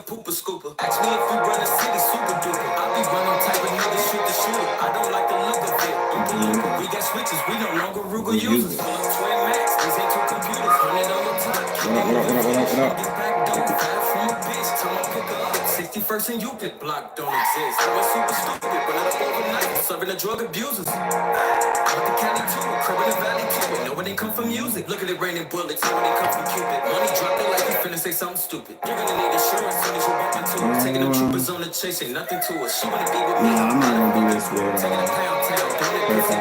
pooper scooper. Ask me if we run a city super duper. I be running type of nigga shoot the shooter. I don't like the look of it. We got switches, we no longer Ruger users. Pull up twin max, these ain't two computers. 100 on your top. What up? Get back dope, fat from a bitch. Tell my pick her up. 61st and Euclid block don't exist. I was super stupid, but up overnight, serving the drug abusers. Out the county too, crib in the valley too. Know when they come from music. Look at it raining bullets. Know when they come from Cupid. Money dropped it like you finna say something stupid. You're gonna need insurance soon as you bump into it. Taking them troopers on the chase, ain't nothing to it. She wanna be with me. I'm not gonna do this with taking a pound town, doing it busy.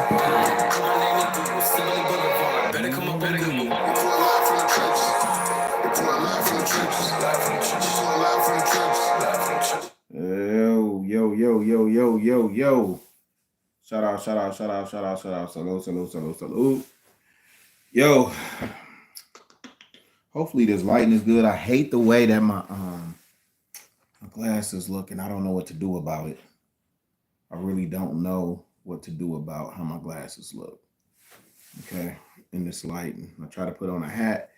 Put my name in Google, Simile Boulevard. Better come up on Google. Report live from the trenches. Report live from the trenches. Live from the trenches. Live from the trenches. Live from the trenches. Yo. Shout out. Salute. Yo, hopefully this lighting is good. I hate the way that my glasses look, and I don't know what to do about it. I really don't know what to do about how my glasses look. Okay, in this lighting. I try to put on a hat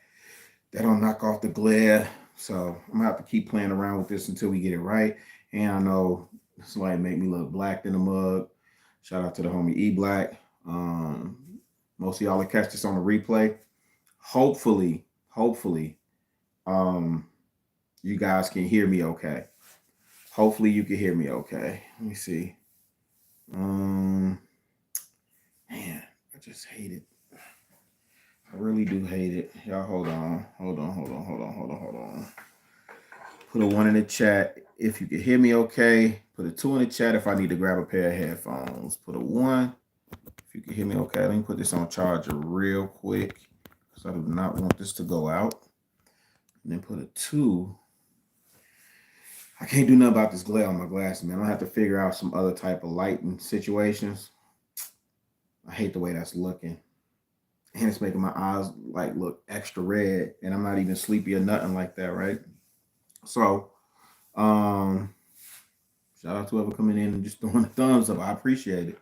that don't knock off the glare. So I'm gonna have to keep playing around with this until we get it right. And I know this light make me look black in the mug. Shout out to the homie E Black. Most of y'all will catch this on the replay. Hopefully, you guys can hear me okay. Hopefully you can hear me okay. Let me see. Man, I just hate it. I really do hate it. Y'all hold on. Put a 1 in the chat if you can hear me okay. Put a 2 in the chat if I need to grab a pair of headphones. Put a 1 if you can hear me okay. Let me put this on charger real quick because I do not want this to go out. And then put a 2. I can't do nothing about this glare on my glasses, man. I'm gonna have to figure out some other type of lighting situations. I hate the way that's looking. And it's making my eyes like look extra red, and I'm not even sleepy or nothing like that, right? So, shout out to whoever coming in and just throwing a thumbs up. I appreciate it.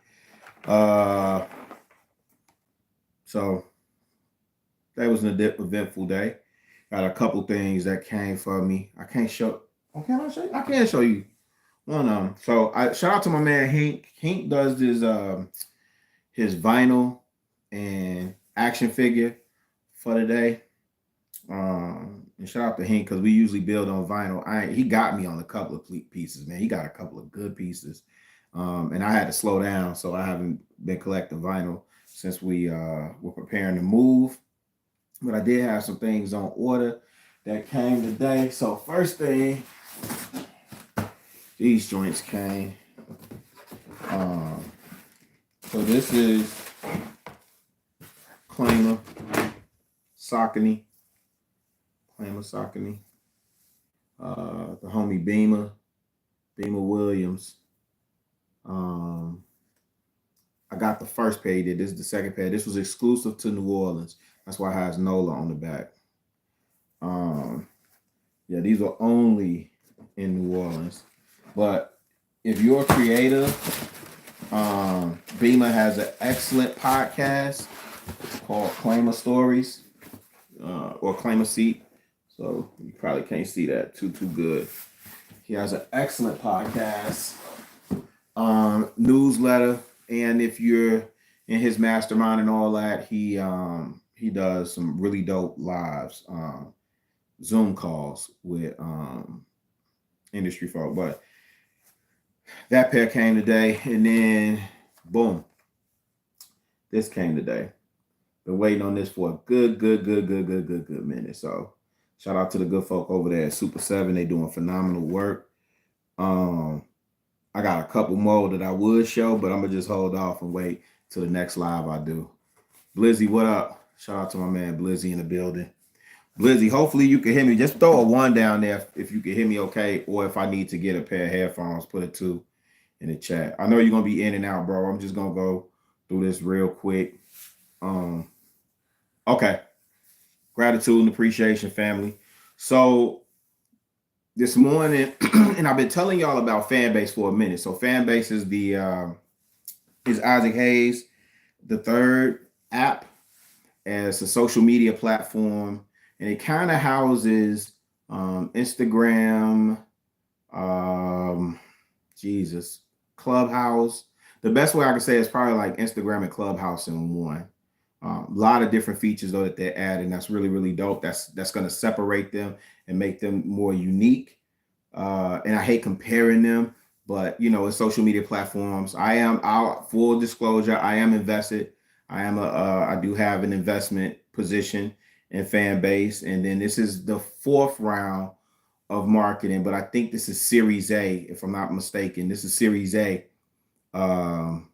So that was an eventful day. Got a couple things that came for me. I can't show. Oh, can I show you? I can't show you one of them. So I shout out to my man Hank. Hank does this his vinyl and action figure for the day. And shout out to Hank because we usually build on vinyl. He got me on a couple of pieces, man. He got a couple of good pieces. And I had to slow down, so I haven't been collecting vinyl since we were preparing to move. But I did have some things on order that came today. So first thing, these joints came. So this is Claimer Saucony. The homie Beamer Williams. I got the first pair. This is the second pair. This was exclusive to New Orleans. That's why it has NOLA on the back. Yeah, these are only in New Orleans. But if you're a creator, Beamer has an excellent podcast called Claimer Stories or Claimer Seat. So you probably can't see that too good. He has an excellent podcast, newsletter, and if you're in his mastermind and all that, he does some really dope lives, Zoom calls with industry folk. But that pair came today, and then boom, this came today. Been waiting on this for a good minute. So shout out to the good folk over there at Super 7. They doing phenomenal work. I got a couple more that I would show, but I'm gonna just hold off and wait till the next live I do. Blizzy, what up? Shout out to my man Blizzy in the building. Blizzy, hopefully you can hear me. Just throw a 1 down there if you can hear me okay, or if I need to get a pair of headphones, put a 2 in the chat. I know you're gonna be in and out, bro. I'm just gonna go through this real quick. Okay. Gratitude and appreciation, family. So this morning, and I've been telling y'all about Fanbase for a minute. So Fanbase is is Isaac Hayes, the third app as a social media platform, and it kind of houses Instagram, um, Jesus, Clubhouse. The best way I can say is probably like Instagram and Clubhouse in one. A lot of different features though that they're adding. That's really really dope. That's going to separate them and make them more unique. And I hate comparing them, but you know, it's social media platforms. I'll full disclosure, I am invested. I do have an investment position in Fanbase, and then this is the fourth round of marketing, but I think this is Series A, if I'm not mistaken. This is Series A um,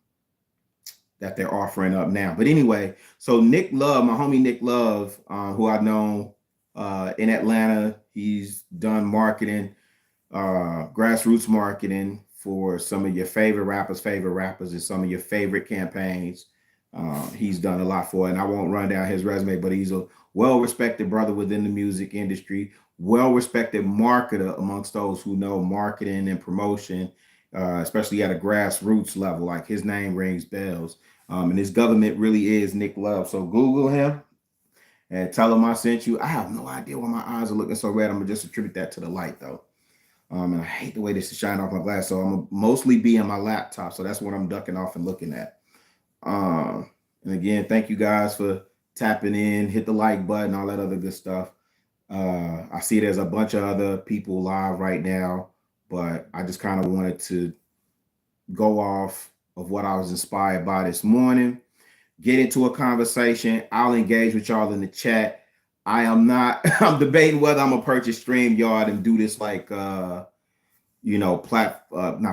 that they're offering up now. But anyway, so Nick Love, my homie Nick Love, who I've known in Atlanta, he's done marketing, grassroots marketing for some of your favorite rappers, and some of your favorite campaigns. He's done a lot for it, and I won't run down his resume, but he's a well-respected brother within the music industry, well-respected marketer amongst those who know marketing and promotion, especially at a grassroots level. Like his name rings bells, and his government really is Nick Love. So Google him and tell him I sent you. I have no idea why my eyes are looking so red. I'm gonna just attribute that to the light though. And I hate the way this is shining off my glass. So I'm gonna mostly be in my laptop. So that's what I'm ducking off and looking at. And again, thank you guys for tapping in, hit the like button, all that other good stuff. I see there's a bunch of other people live right now, but I just kind of wanted to go off of what I was inspired by this morning, get into a conversation. I'll engage with y'all in the chat. I am not, I'm debating whether I'm gonna purchase StreamYard and do this like not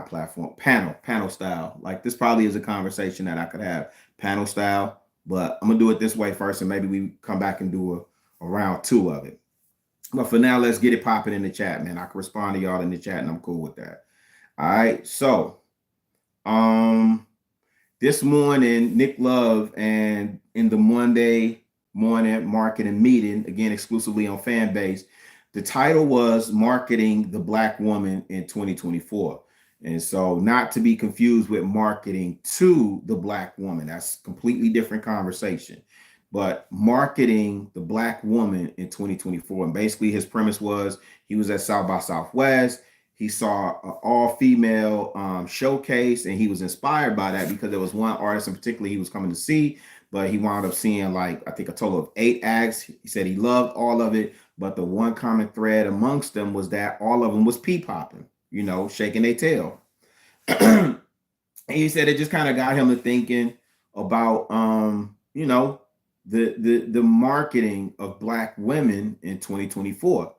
platform, panel style. Like this probably is a conversation that I could have panel style, but I'm gonna do it this way first, and maybe we come back and do a round two of it. But for now, let's get it popping in the chat, man. I can respond to y'all in the chat, and I'm cool with that. All right, so um, this morning, Nick Love and in the Monday morning marketing meeting, again exclusively on Fanbase, the title was Marketing the Black Woman in 2024. And so, not to be confused with marketing to the Black woman, that's a completely different conversation. But marketing the Black woman in 2024. And basically, his premise was he was at South by Southwest. He saw an all female showcase, and he was inspired by that because there was one artist in particular he was coming to see, but he wound up seeing like I think a total of 8 acts. He said he loved all of it, but the one common thread amongst them was that all of them was pee popping, you know, shaking their tail. And he said it just kind of got him to thinking about the marketing of black women in 2024.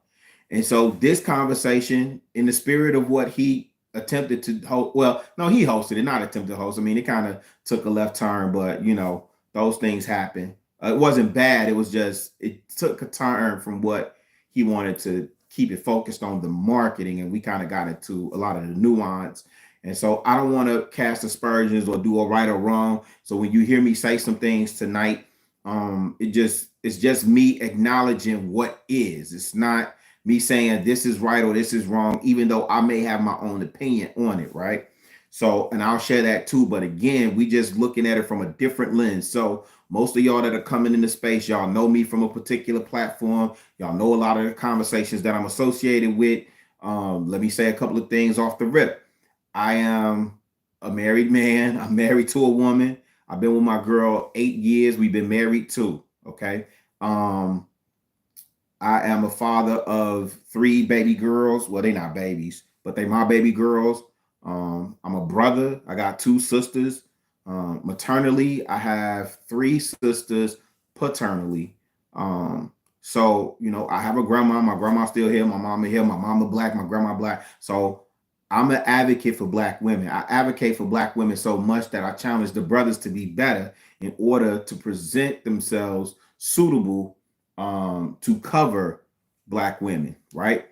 And so this conversation, in the spirit of what he attempted to host, well, no, he hosted it, not attempted to host. I mean, it kind of took a left turn, but you know, those things happen. It wasn't bad. It was just it took a turn from what he wanted to keep it focused on the marketing, and we kind of got into a lot of the nuance. And so I don't want to cast aspersions or do a right or wrong. So when you hear me say some things tonight, it's just me acknowledging what is. It's not me saying this is right or this is wrong, even though I may have my own opinion on it, right? So, and I'll share that too. But again, we just looking at it from a different lens. So most of y'all that are coming into space, y'all know me from a particular platform. Y'all know a lot of the conversations that I'm associated with. Let me say a couple of things off the rip. I am a married man. I'm married to a woman. I've been with my girl 8 years. We've been married too. Okay. Um, I am a father of three baby girls. Well, they're not babies, but they my baby girls. I'm a brother. I got two sisters. Maternally, I have three sisters. Paternally, so you know, I have a grandma. My grandma's still here. My mama here. My mama black. My grandma black. So I'm an advocate for black women. I advocate for black women so much that I challenge the brothers to be better in order to present themselves suitable to cover black women, right?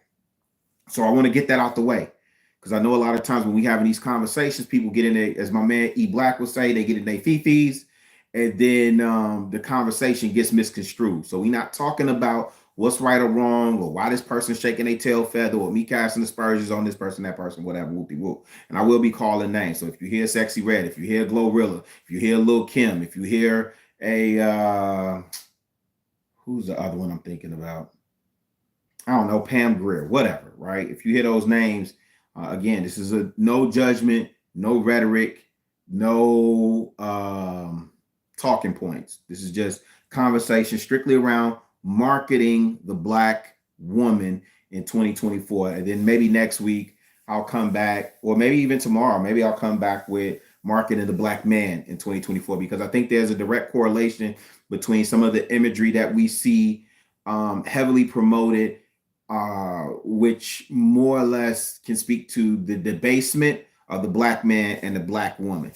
So I want to get that out the way because I know a lot of times when we having these conversations, people get in there, as my man E Black would say, they get in their fifis, and then the conversation gets misconstrued. So we're not talking about what's right or wrong or why this person's shaking their tail feather or me casting aspersions on this person, that person, whatever, whoopie whoop. And I will be calling names. So if you hear Sexy Red, if you hear Glorilla, if you hear Lil Kim, if you hear a who's the other one I'm thinking about? I don't know, Pam Grier, whatever, right? If you hear those names, again, this is a no judgment, no rhetoric, no talking points. This is just conversation strictly around marketing the Black woman in 2024. And then maybe next week I'll come back, or maybe even tomorrow, maybe I'll come back with marketing the Black man in 2024, because I think there's a direct correlation between some of the imagery that we see heavily promoted, which more or less can speak to the debasement of the Black man and the Black woman,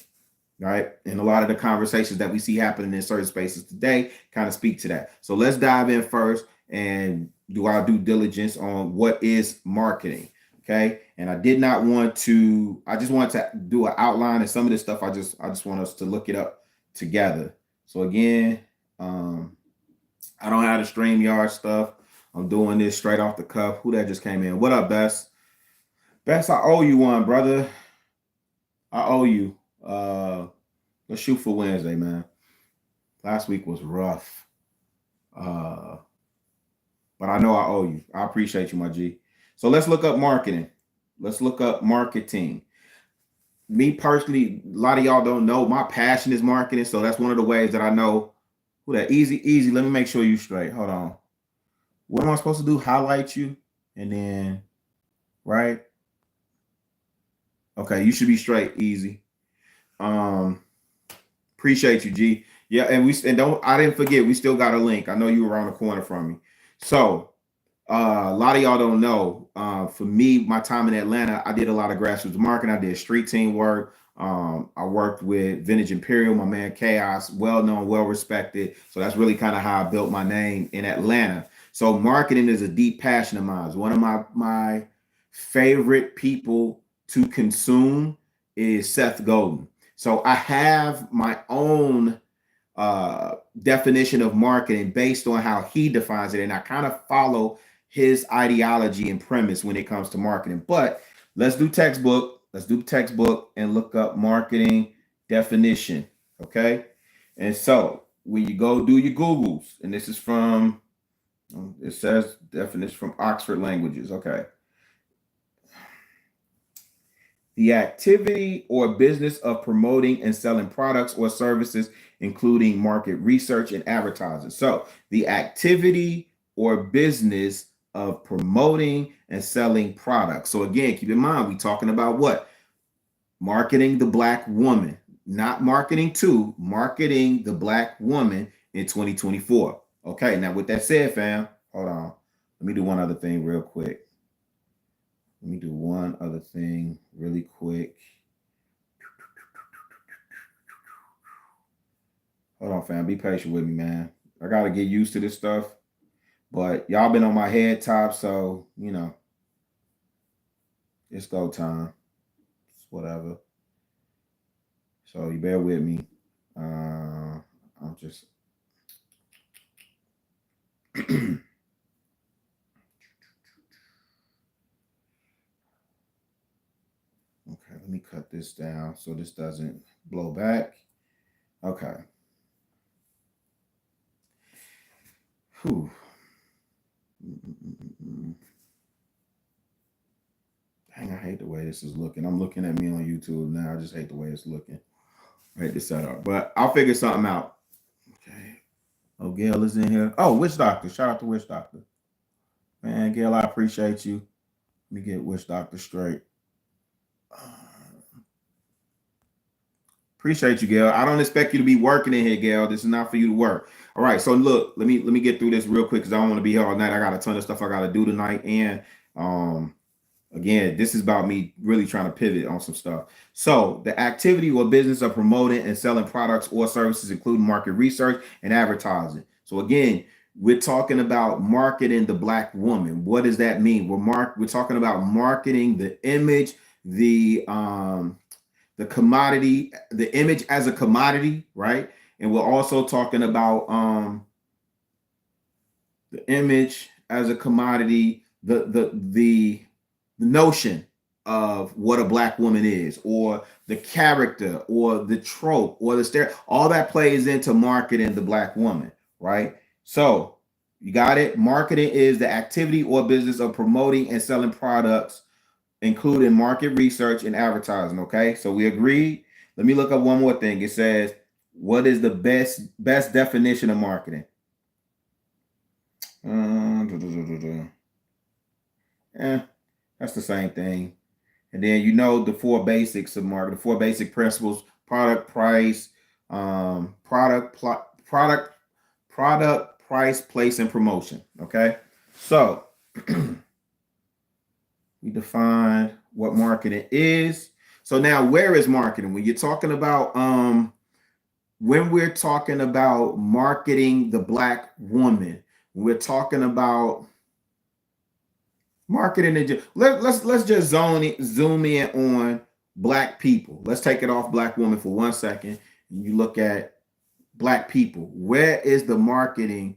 right? And a lot of the conversations that we see happening in certain spaces today kind of speak to that. So let's dive in first and do our due diligence on what is marketing. Okay. And I just wanted to do an outline, and some of this stuff I just want us to look it up together. So again, I don't have the StreamYard stuff. I'm doing this straight off the cuff. Who that just came in? What up, Best? Best, I owe you one, brother. I owe you. Let's shoot for Wednesday, man. Last week was rough. But I know I owe you. I appreciate you, my G. So let's look up marketing. Let's look up marketing. Me personally, a lot of y'all don't know my passion is marketing. So that's one of the ways that I know. Who that? Easy. Let me make sure you straight. Hold on. What am I supposed to do? Highlight you, and then, right? Okay, you should be straight. Easy. Appreciate you, G. Yeah, and I didn't forget, we still got a link. I know you were around the corner from me. So a lot of y'all don't know. For me, my time in Atlanta, I did a lot of grassroots marketing. I did street team work. I worked with Vintage Imperial, my man Chaos, well known, well respected. So that's really kind of how I built my name in Atlanta. So marketing is a deep passion of mine. One of my favorite people to consume is Seth Godin. So I have my own definition of marketing based on how he defines it, and I kind of follow his ideology and premise when it comes to marketing. But let's do textbook. Let's do textbook and look up marketing definition. Okay. And so when you go do your Googles, and this is from, it says definition from Oxford Languages. Okay. The activity or business of promoting and selling products or services, including market research and advertising. So the activity or business of promoting and selling products. So again, keep in mind, we're talking about what? Marketing the Black woman, not marketing to, marketing the Black woman in 2024. Okay, now with that said, fam, hold on. Let me do one other thing real quick. Really quick. Hold on, fam. Be patient with me, man. I got to get used to this stuff. But y'all been on my head top, so, it's go time. It's whatever. So you bear with me. I'm just... Okay, let me cut this down so this doesn't blow back. Okay. Whew. Dang, I hate the way this is looking. I'm looking at me on YouTube now. I just hate the way it's looking. I hate the setup, but I'll figure something out. Okay. Oh, Gail is in here. Oh, Witch Doctor. Shout out to Witch Doctor. Man, Gail, I appreciate you. Let me get Witch Doctor straight. Appreciate you, Gail. I don't expect you to be working in here, Gail. This is not for you to work. All right. So look, let me get through this real quick because I don't want to be here all night. I got a ton of stuff I got to do tonight. And again, this is about me really trying to pivot on some stuff. So the activity or business of promoting and selling products or services, including market research and advertising. So again, we're talking about marketing the Black woman. What does that mean? We're talking about marketing the image, the commodity, the image as a commodity, right? And we're also talking about the image as a commodity, the notion of what a Black woman is, or the character, or the trope, or the all that plays into marketing the Black woman, right? So You got it? Marketing is the activity or business of promoting and selling products, including market research and advertising. Okay, so we agreed. Let me look up one more thing. It says, what is the best definition of marketing? Eh, that's the same thing. And then the four basics of marketing, the four basic principles: product, price, product, price, place, and promotion. Okay, so we defined what marketing is. So now, where is marketing? When you're talking about when we're talking about marketing the Black woman, we're talking about marketing and let's just zoom in on Black people. Let's take it off Black woman for 1 second. You look at Black people. Where is the marketing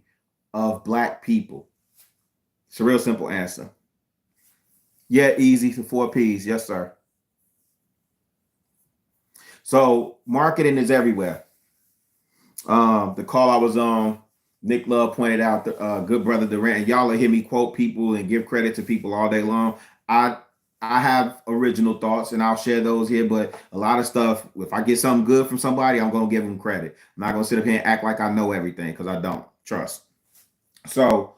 of Black people? It's a real simple answer. Yeah, easy for 4 P's. Yes, sir. So marketing is everywhere. The call I was on, Nick Love pointed out the good brother Durant. Y'all will hear me quote people and give credit to people all day long. I have original thoughts and I'll share those here, but a lot of stuff, if I get something good from somebody, I'm gonna give them credit. I'm not gonna sit up here and act like I know everything because I don't. Trust. So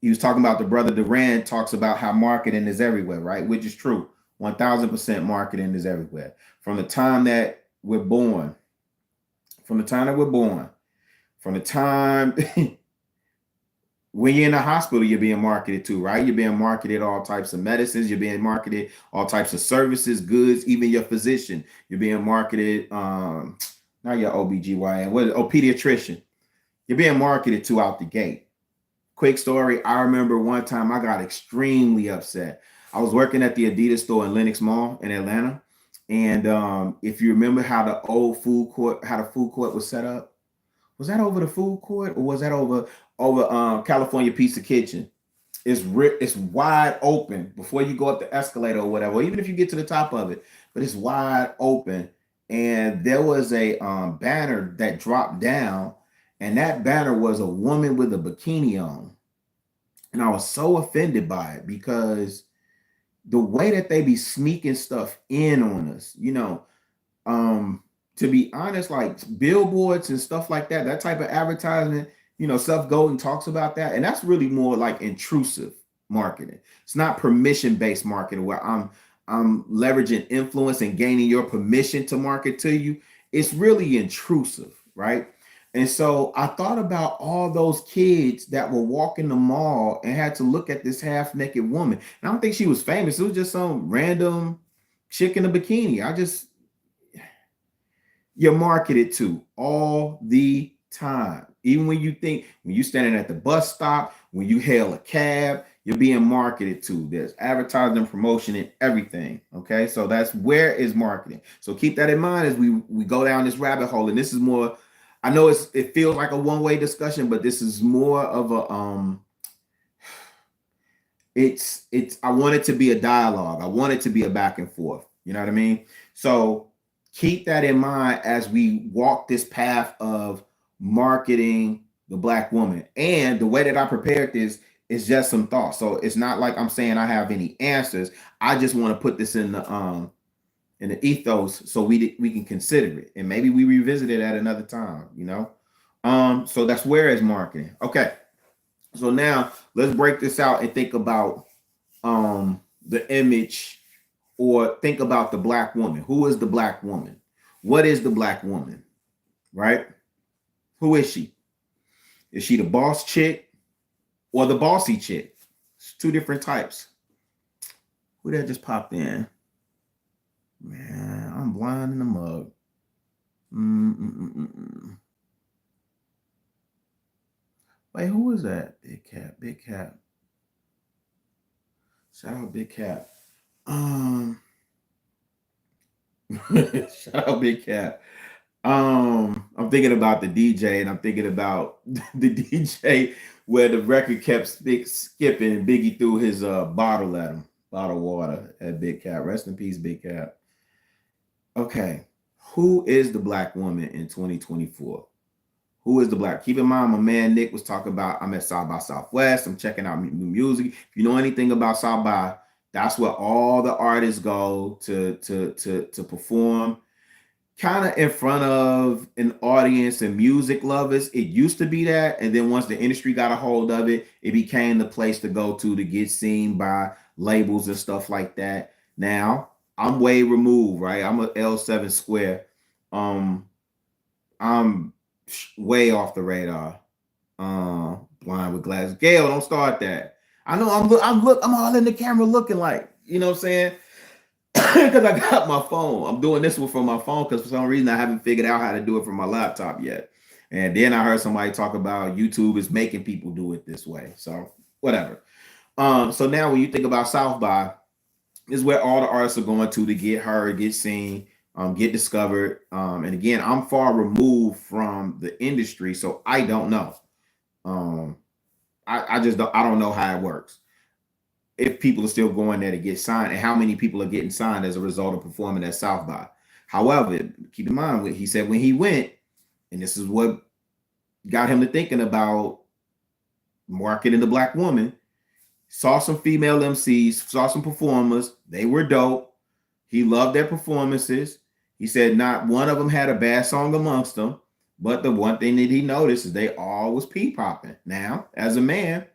he was talking about the brother Durant talks about how marketing is everywhere, right? Which is true. 1000% marketing is everywhere. From the time that we're born, from the time when you're in the hospital, you're being marketed to, right? You're being marketed all types of medicines. You're being marketed all types of services, goods, even your physician. You're being marketed, not your OBGYN, pediatrician. You're being marketed to out the gate. Quick story. I remember one time I got extremely upset. I was working at the Adidas store in Lenox Mall in Atlanta. And if you remember how the old food court, how the food court was set up, was that over the food court or was that over California Pizza Kitchen? It's wide open before you go up the escalator or whatever, or even if you get to the top of it, but it's wide open. And there was a banner that dropped down, and that banner was a woman with a bikini on. And I was so offended by it because the way that they be sneaking stuff in on us, to be honest, like billboards and stuff like that, that type of advertisement, Seth Godin talks about that. And that's really more like intrusive marketing. It's not permission-based marketing where I'm leveraging influence and gaining your permission to market to you. It's really intrusive, right? And so I thought about all those kids that were walking the mall and had to look at this half-naked woman. And I don't think she was famous. It was just some random chick in a bikini. You're marketed to all the time. Even when you're standing at the bus stop, when you hail a cab, you're being marketed to. There's advertising, promotion, and everything. Okay, so that's where is marketing. So keep that in mind as we go down this rabbit hole. And this is more, I know it feels like a one-way discussion, but this is more of a I want it to be a dialogue. I want it to be a back and forth. You know what I mean? So keep that in mind as we walk this path of marketing the Black woman. And the way that I prepared this is just some thoughts. So it's not like I'm saying I have any answers. I just want to put this in the ethos so we can consider it, and maybe we revisit it at another time. So that's where is marketing. Okay. So now let's break this out and think about the image, or think about the Black woman. Who is the Black woman? What is the Black woman? Right? Who is she? Is she the boss chick or the bossy chick? It's two different types. Who that just popped in? Man, I'm blind in the mug. Wait, who is that? Big Cap. Shout out Big Cap. Shout out Big Cap. I'm thinking about the DJ, and I'm thinking about the DJ where the record kept skipping, and Biggie threw his bottle at him, bottle of water at Big Cap. Rest in peace, Big Cap. Okay, who is the Black woman in 2024? Who is the black? Keep in mind, my man Nick was talking about I'm at South by Southwest. I'm checking out new music. If you know anything about South by, that's where all the artists go to perform, kind of in front of an audience and music lovers. It used to be that, and then once the industry got a hold of it, it became the place to go to get seen by labels and stuff like that. Now I'm way removed, right? I'm a L7 square. I'm way off the radar. Blind with glasses. Gail, don't start that. I know I'm all in the camera looking like, you know what I'm saying? Because I got my phone. I'm doing this one from my phone because for some reason I haven't figured out how to do it from my laptop yet. And then I heard somebody talk about YouTube is making people do it this way. So whatever. So now when you think about South by, is where all the artists are going to get heard, get seen, get discovered. And again, I'm far removed from the industry, so I don't know. I just don't. I don't know how it works. If people are still going there to get signed, and how many people are getting signed as a result of performing at South by. However, keep in mind what he said when he went, and this is what got him to thinking about marketing the black woman. Saw some female MCs, saw some performers. They were dope. He loved their performances. He said not one of them had a bad song amongst them. But the one thing that he noticed is they all was pee popping. Now, as a man,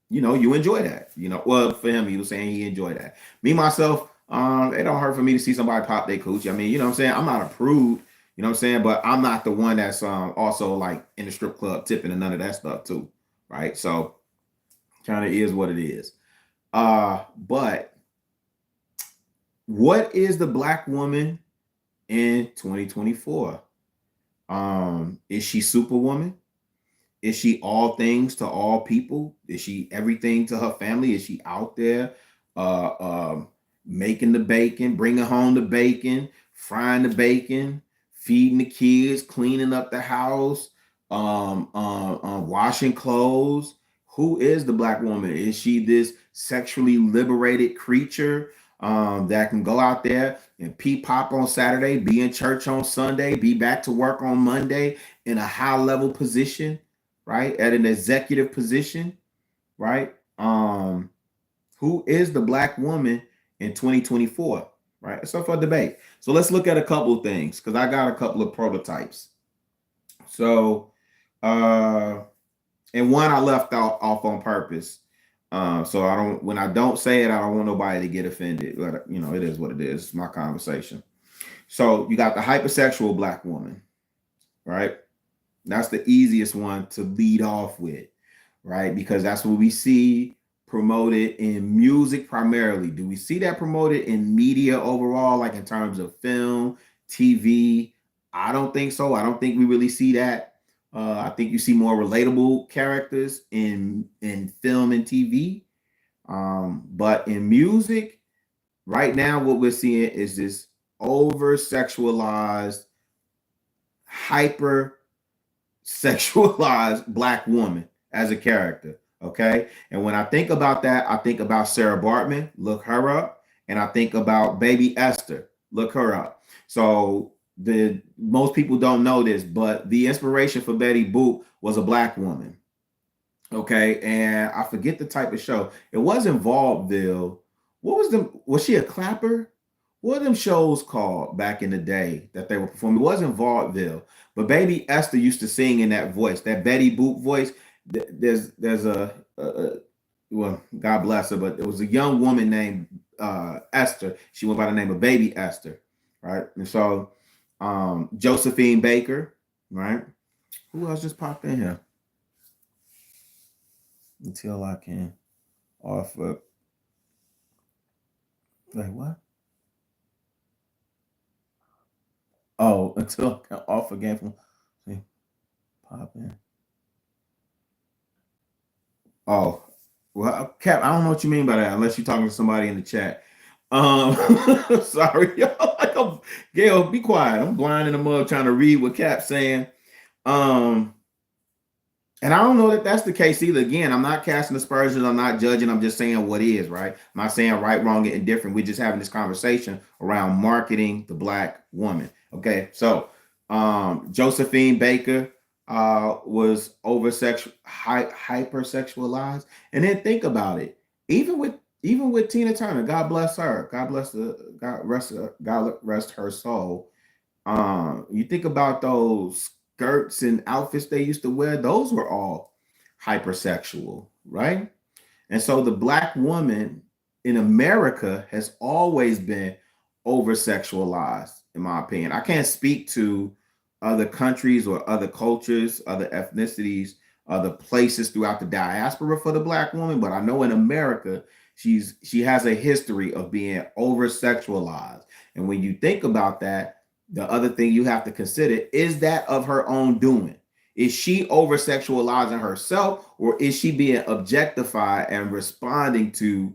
you know, you enjoy that. You know, well, for him, he was saying he enjoyed that. Me, myself, it don't hurt for me to see somebody pop their coochie. I mean, you know what I'm saying? I'm not a prude, you know what I'm saying? But I'm not the one that's also like in the strip club tipping and none of that stuff too, right? So kind of is what it is. But what is the black woman in 2024? Is she superwoman? Is she all things to all people? Is she everything to her family? Is she out there making the bacon, bringing home the bacon, frying the bacon, feeding the kids, cleaning up the house, washing clothes? Who is the black woman? Is she this sexually liberated creature that can go out there and pee pop on Saturday, be in church on Sunday, be back to work on Monday in a high level position, right? At an executive position, right? Who is the black woman in 2024, right? It's up for debate. So let's look at a couple of things because I got a couple of prototypes. So, and one I left off on purpose. So I don't, when I don't say it, I don't want nobody to get offended. But you know, it is what it is. It's my conversation. So you got the hypersexual black woman, right? That's the easiest one to lead off with, right? Because that's what we see promoted in music primarily. Do we see that promoted in media overall, like in terms of film, TV? I don't think so. I don't think we really see that. I think you see more relatable characters in film and TV. But in music, right now, what we're seeing is this over sexualized, hyper sexualized black woman as a character. Okay. And when I think about that, I think about Sarah Bartman, look her up. And I think about Baby Esther, look her up. So the most people don't know this, but the inspiration for Betty Boop was a black woman. Okay. And I forget the type of show. It wasn't vaudeville. Was she a clapper? What are them shows called back in the day that they were performing? It wasn't vaudeville, but Baby Esther used to sing in that voice, that Betty Boop voice. There's a well, God bless her, but it was a young woman named Esther. She went by the name of Baby Esther, right? And so Josephine Baker, right? Who else just popped in here? Until I can offer. Wait, what? Oh, until I can offer gainful. See, pop in. Oh, well, Cap, I don't know what you mean by that unless you're talking to somebody in the chat. Sorry, y'all. Gail, be quiet. I'm blind in the mud trying to read what Cap's saying. And I don't know that that's the case either. Again, I'm not casting aspersions. I'm not judging. I'm just saying what is, right? I'm not saying right, wrong, and indifferent. We're just having this conversation around marketing the black woman. Okay, so Josephine Baker, was hypersexualized. And then think about it. Even with Tina Turner, God bless her. God rest her soul. You think about those skirts and outfits they used to wear, those were all hypersexual, right? And so the black woman in America has always been over sexualized, in my opinion. I can't speak to other countries or other cultures, other ethnicities, other places throughout the diaspora for the black woman, but I know in America, she has a history of being over sexualized. And when you think about that, the other thing you have to consider is that of her own doing. Is she over sexualizing herself, or is she being objectified and responding to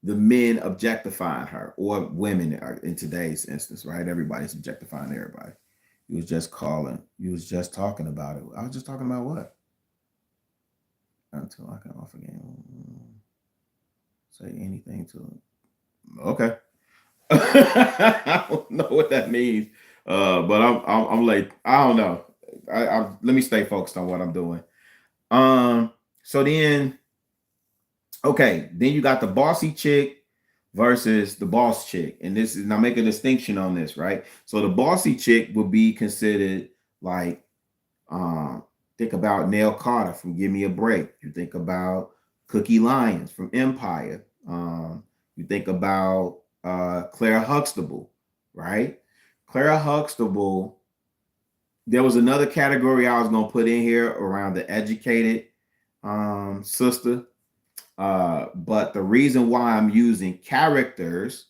the men objectifying her, or women in today's instance, right? Everybody's objectifying everybody. You was just talking about it. I was just talking about what? Until I can off again. Say anything to it. Okay. I don't know what that means. But I'm late. I don't know. Let me stay focused on what I'm doing. So then, okay, then you got the bossy chick versus the boss chick, and this is now make a distinction on this, right? So the bossy chick would be considered like, um, think about Nell Carter from Give Me a Break. You think about Cookie Lyons from Empire. You think about Claire Huxtable, right? Claire Huxtable. There was another category I was gonna put in here around the educated sister. But the reason why I'm using characters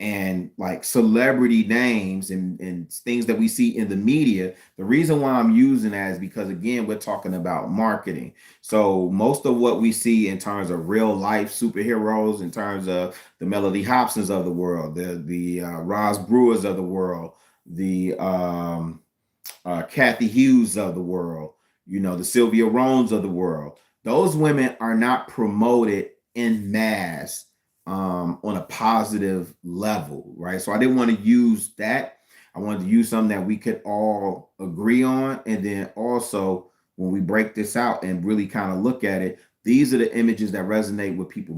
and like celebrity names and things that we see in the media, the reason why I'm using that is because, again, we're talking about marketing. So most of what we see in terms of real life superheroes, in terms of the Melody Hobsons of the world, the Roz Brewers of the world, the Kathy Hughes of the world, the Sylvia Rones of the world. Those women are not promoted in mass on a positive level, right? So I didn't want to use that. I wanted to use something that we could all agree on. And then also, when we break this out and really kind of look at it, these are the images that resonate with people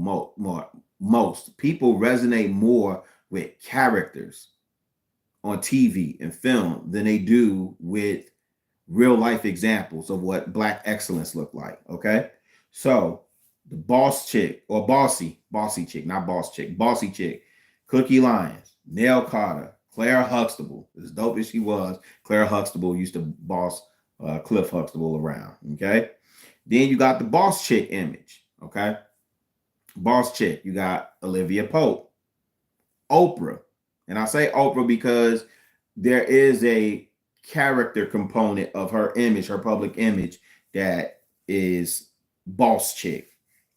most. People resonate more with characters on TV and film than they do with real life examples of what Black excellence look like. Okay. So the boss chick, or bossy chick, not boss chick, bossy chick, Cookie Lyons, Nell Carter, Claire Huxtable, as dope as she was, Claire Huxtable used to boss Cliff Huxtable around. Okay. Then you got the boss chick image. Okay. Boss chick, you got Olivia Pope, Oprah. And I say Oprah because there is a character component of her image, her public image, that is boss chick.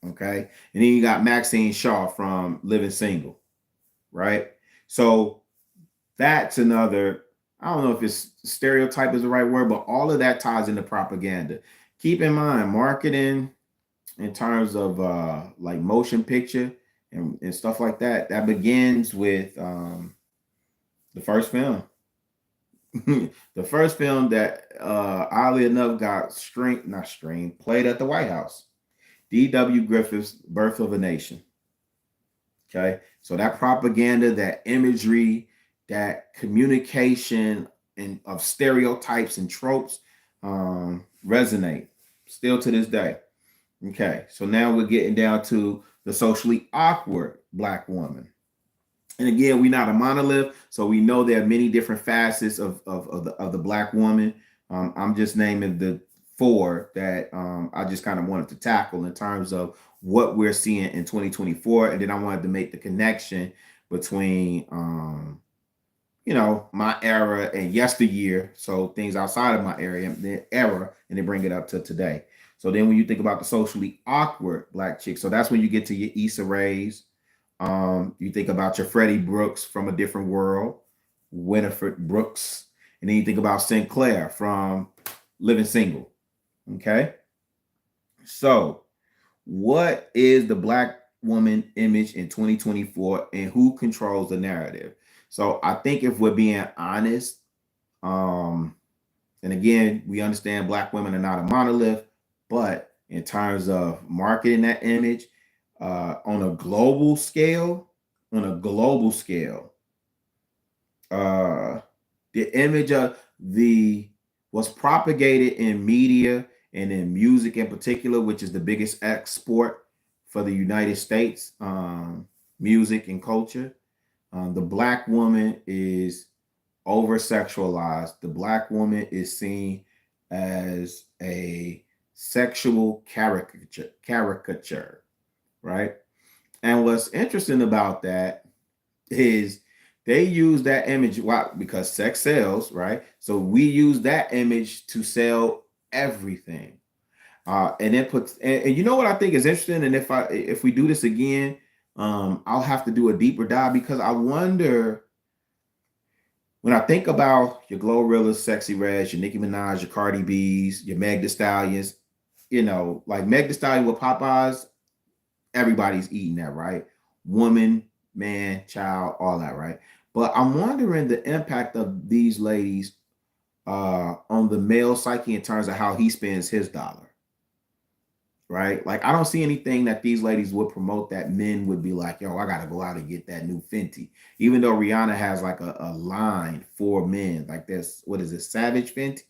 Okay. And then you got Maxine Shaw from Living Single, right? So that's another, I don't know if it's stereotype is the right word, but all of that ties into propaganda. Keep in mind, marketing in terms of like motion picture and stuff like that, that begins with the first film. The first film that oddly enough got played at the White House. D.W. Griffith's Birth of a Nation. Okay. So that propaganda, that imagery, that communication and of stereotypes and tropes resonate still to this day. Okay. So now we're getting down to the socially awkward Black woman. And again, we're not a monolith, so we know there are many different facets of the Black woman. I'm just naming the four that I just kind of wanted to tackle in terms of what we're seeing in 2024, and then I wanted to make the connection between my era and yesteryear, so things outside of my area, the era, and then bring it up to today. So then, when you think about the socially awkward Black chick, so that's when you get to your Issa Rae's. You think about your Freddie Brooks from A Different World, Winifred Brooks, and then you think about Sinclair from Living Single. Okay. So, what is the Black woman image in 2024 and who controls the narrative? So, I think if we're being honest, And again, we understand black women are not a monolith, but in terms of marketing that image on a global scale, on a global scale, uh, the image of the was propagated in media and in music in particular, which is the biggest export for the United States, music and culture. The black woman is over sexualized. The black woman is seen as a sexual caricature, right? And what's interesting about that is they use that image, why? Because sex sells, right? So we use that image to sell everything. And it puts and you know what I think is interesting, and if we do this again, I'll have to do a deeper dive because I wonder when I think about your Glorilla, Sexy Reds, your Nicki Minaj, your Cardi B's, your Meg Thee Stallions, you know, like Meg Thee Stallion with Popeyes, everybody's eating that, right? Woman, man, child, all that, right? But I'm wondering the impact of these ladies on the male psyche in terms of how he spends his dollar, right? Like I don't see anything that these ladies would promote that men would be like, yo, I gotta go out and get that new Fenty. Even though Rihanna has like a line for men, like this, what is it, Savage Fenty?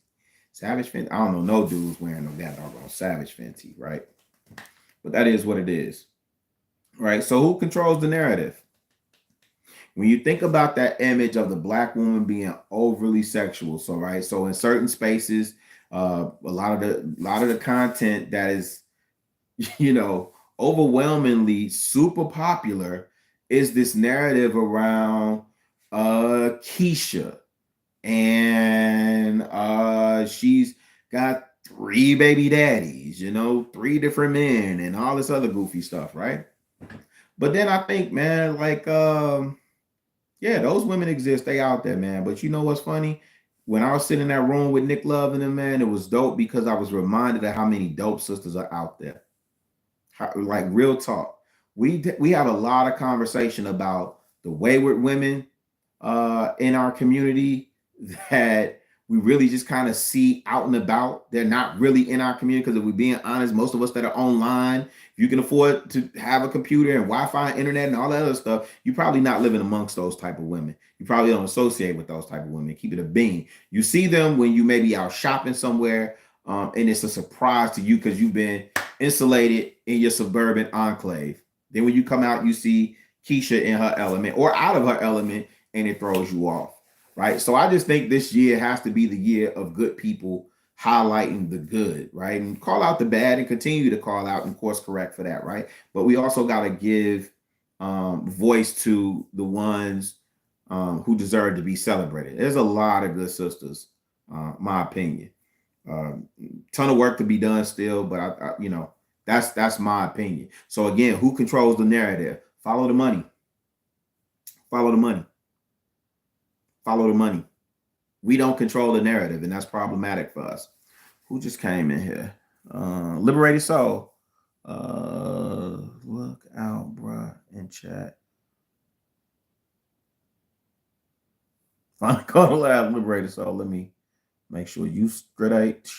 Savage Fenty. I don't know, no dudes wearing no that doggone Savage Fenty, right? But that is what it is, right? So who controls the narrative? When you think about that image of the black woman being overly sexual, so right, so in certain spaces, a lot of the content that is you know, overwhelmingly super popular is this narrative around Keisha. And she's got 3 baby daddies, you know, 3 different men and all this other goofy stuff, right? But then I think, man, like yeah, those women exist, they out there, man. But you know what's funny? When I was sitting in that room with Nick Love and them, man, it was dope because I was reminded of how many dope sisters are out there. Like real talk, we have a lot of conversation about the wayward women in our community that we really just kind of see out and about. They're not really in our community because if we're being honest, most of us that are online, if you can afford to have a computer and Wi-Fi, and internet, and all that other stuff, you're probably not living amongst those type of women. You probably don't associate with those type of women. Keep it a bean. You see them when you may be out shopping somewhere, and it's a surprise to you because you've been insulated in your suburban enclave. Then when you come out, you see Keisha in her element or out of her element, and it throws you off, right? So I just think this year has to be the year of good people highlighting the good, right? And call out the bad and continue to call out and course correct for that, right? But we also got to give voice to the ones who deserve to be celebrated. There's a lot of good sisters, my opinion. Ton of work to be done still, but you know, that's my opinion. So again, who controls the narrative? Follow the money. Follow the money. Follow the money. We don't control the narrative, and that's problematic for us. Who just came in here? Liberated Soul. Look out, bruh, in chat. Finally call the lab, Liberated Soul. Let me make sure you straight.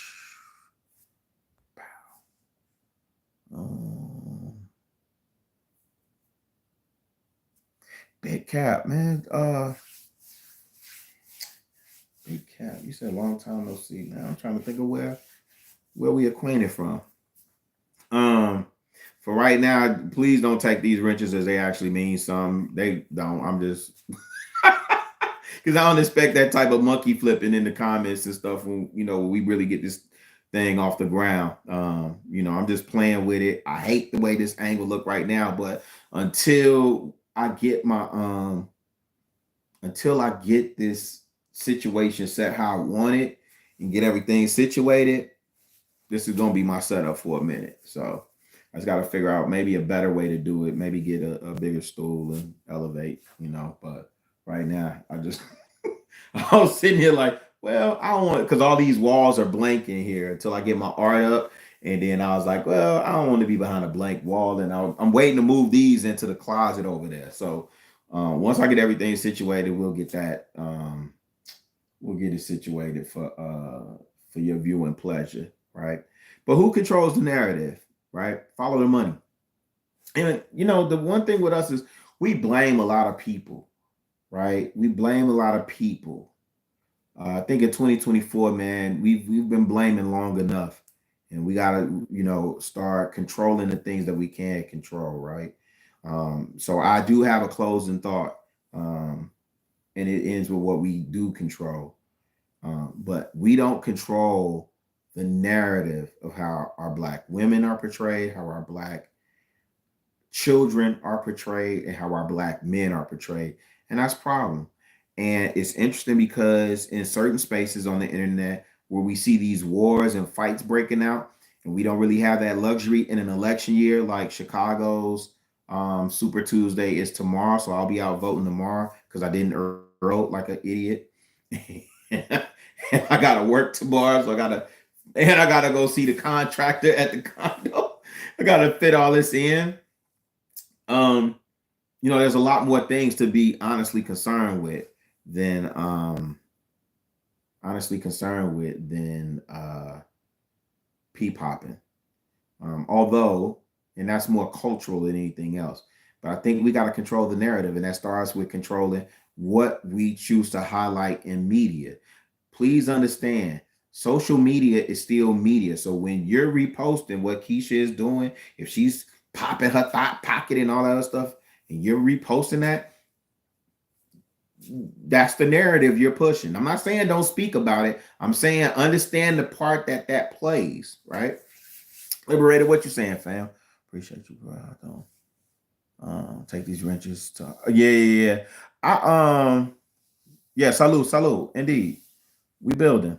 Big Cap, man. Big Cap. You said long time no see, man. I'm trying to think of where we acquainted from. For right now, please don't take these wrenches as they actually mean something. They don't. I'm just because I don't expect that type of monkey flipping in the comments and stuff when you know we really get this thing off the ground. You know, I'm just playing with it. I hate the way this angle look right now, but until I get my until I get this situation set how I want it and get everything situated, this is gonna be my setup for a minute. So I just got to figure out maybe a better way to do it. Maybe get a bigger stool and elevate, you know. But right now, I just I was sitting here like, well, I don't want because all these walls are blank in here until I get my art up. And then I was like, well, I don't want to be behind a blank wall. And I'm waiting to move these into the closet over there. So once I get everything situated, we'll get that we'll get it situated for your viewing pleasure, right? But who controls the narrative, right? Follow the money. And the one thing with us is we blame a lot of people, right? We blame a lot of people. I think in 2024, man, we've been blaming long enough, and we gotta start controlling the things that we can control, right? So I do have a closing thought, and it ends with what we do control. But we don't control the narrative of how our black women are portrayed, how our black children are portrayed, and how our black men are portrayed. And that's a problem. And it's interesting because in certain spaces on the internet where we see these wars and fights breaking out, and we don't really have that luxury in an election year like Chicago's Super Tuesday is tomorrow. So I'll be out voting tomorrow because I didn't vote like an idiot. And I gotta work tomorrow, so I gotta go see the contractor at the condo. I gotta fit all this in. Um, there's a lot more things to be than honestly concerned with than pea popping. Although, and that's more cultural than anything else. But I think we got to control the narrative, and that starts with controlling what we choose to highlight in media. Please understand, social media is still media. So when you're reposting what Keisha is doing, if she's popping her thought pocket and all that other stuff, and you're reposting that's the narrative you're pushing. I'm not saying don't speak about it. I'm saying understand the part that plays, right? Liberated, what you saying, fam? Appreciate you, bro. I don't take these wrenches to yeah. Yeah, salute. Indeed. We building.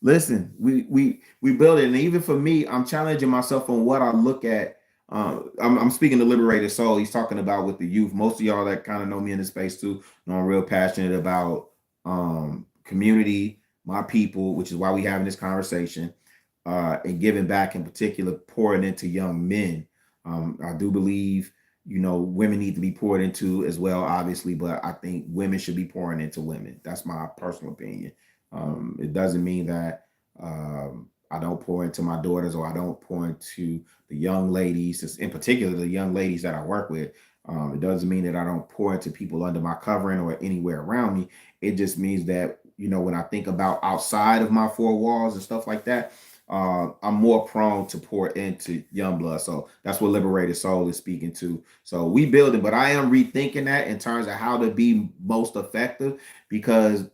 Listen, we build it, and even for me, I'm challenging myself on what I look at. I'm speaking to Liberated Soul. He's talking about with the youth. Most of y'all that kind of know me in the space too know I'm real passionate about community, my people, which is why we having this conversation, and giving back in particular, pouring into young men. I do believe women need to be poured into as well, obviously, but I think women should be pouring into women. That's my personal opinion. It doesn't mean that I don't pour into my daughters or I don't pour into the young ladies, in particular the young ladies that I work with. It doesn't mean that I don't pour into people under my covering or anywhere around me. It just means that when I think about outside of my four walls and stuff like that, I'm more prone to pour into young blood. So that's what Liberated Soul is speaking to. So we building, but I am rethinking that in terms of how to be most effective, because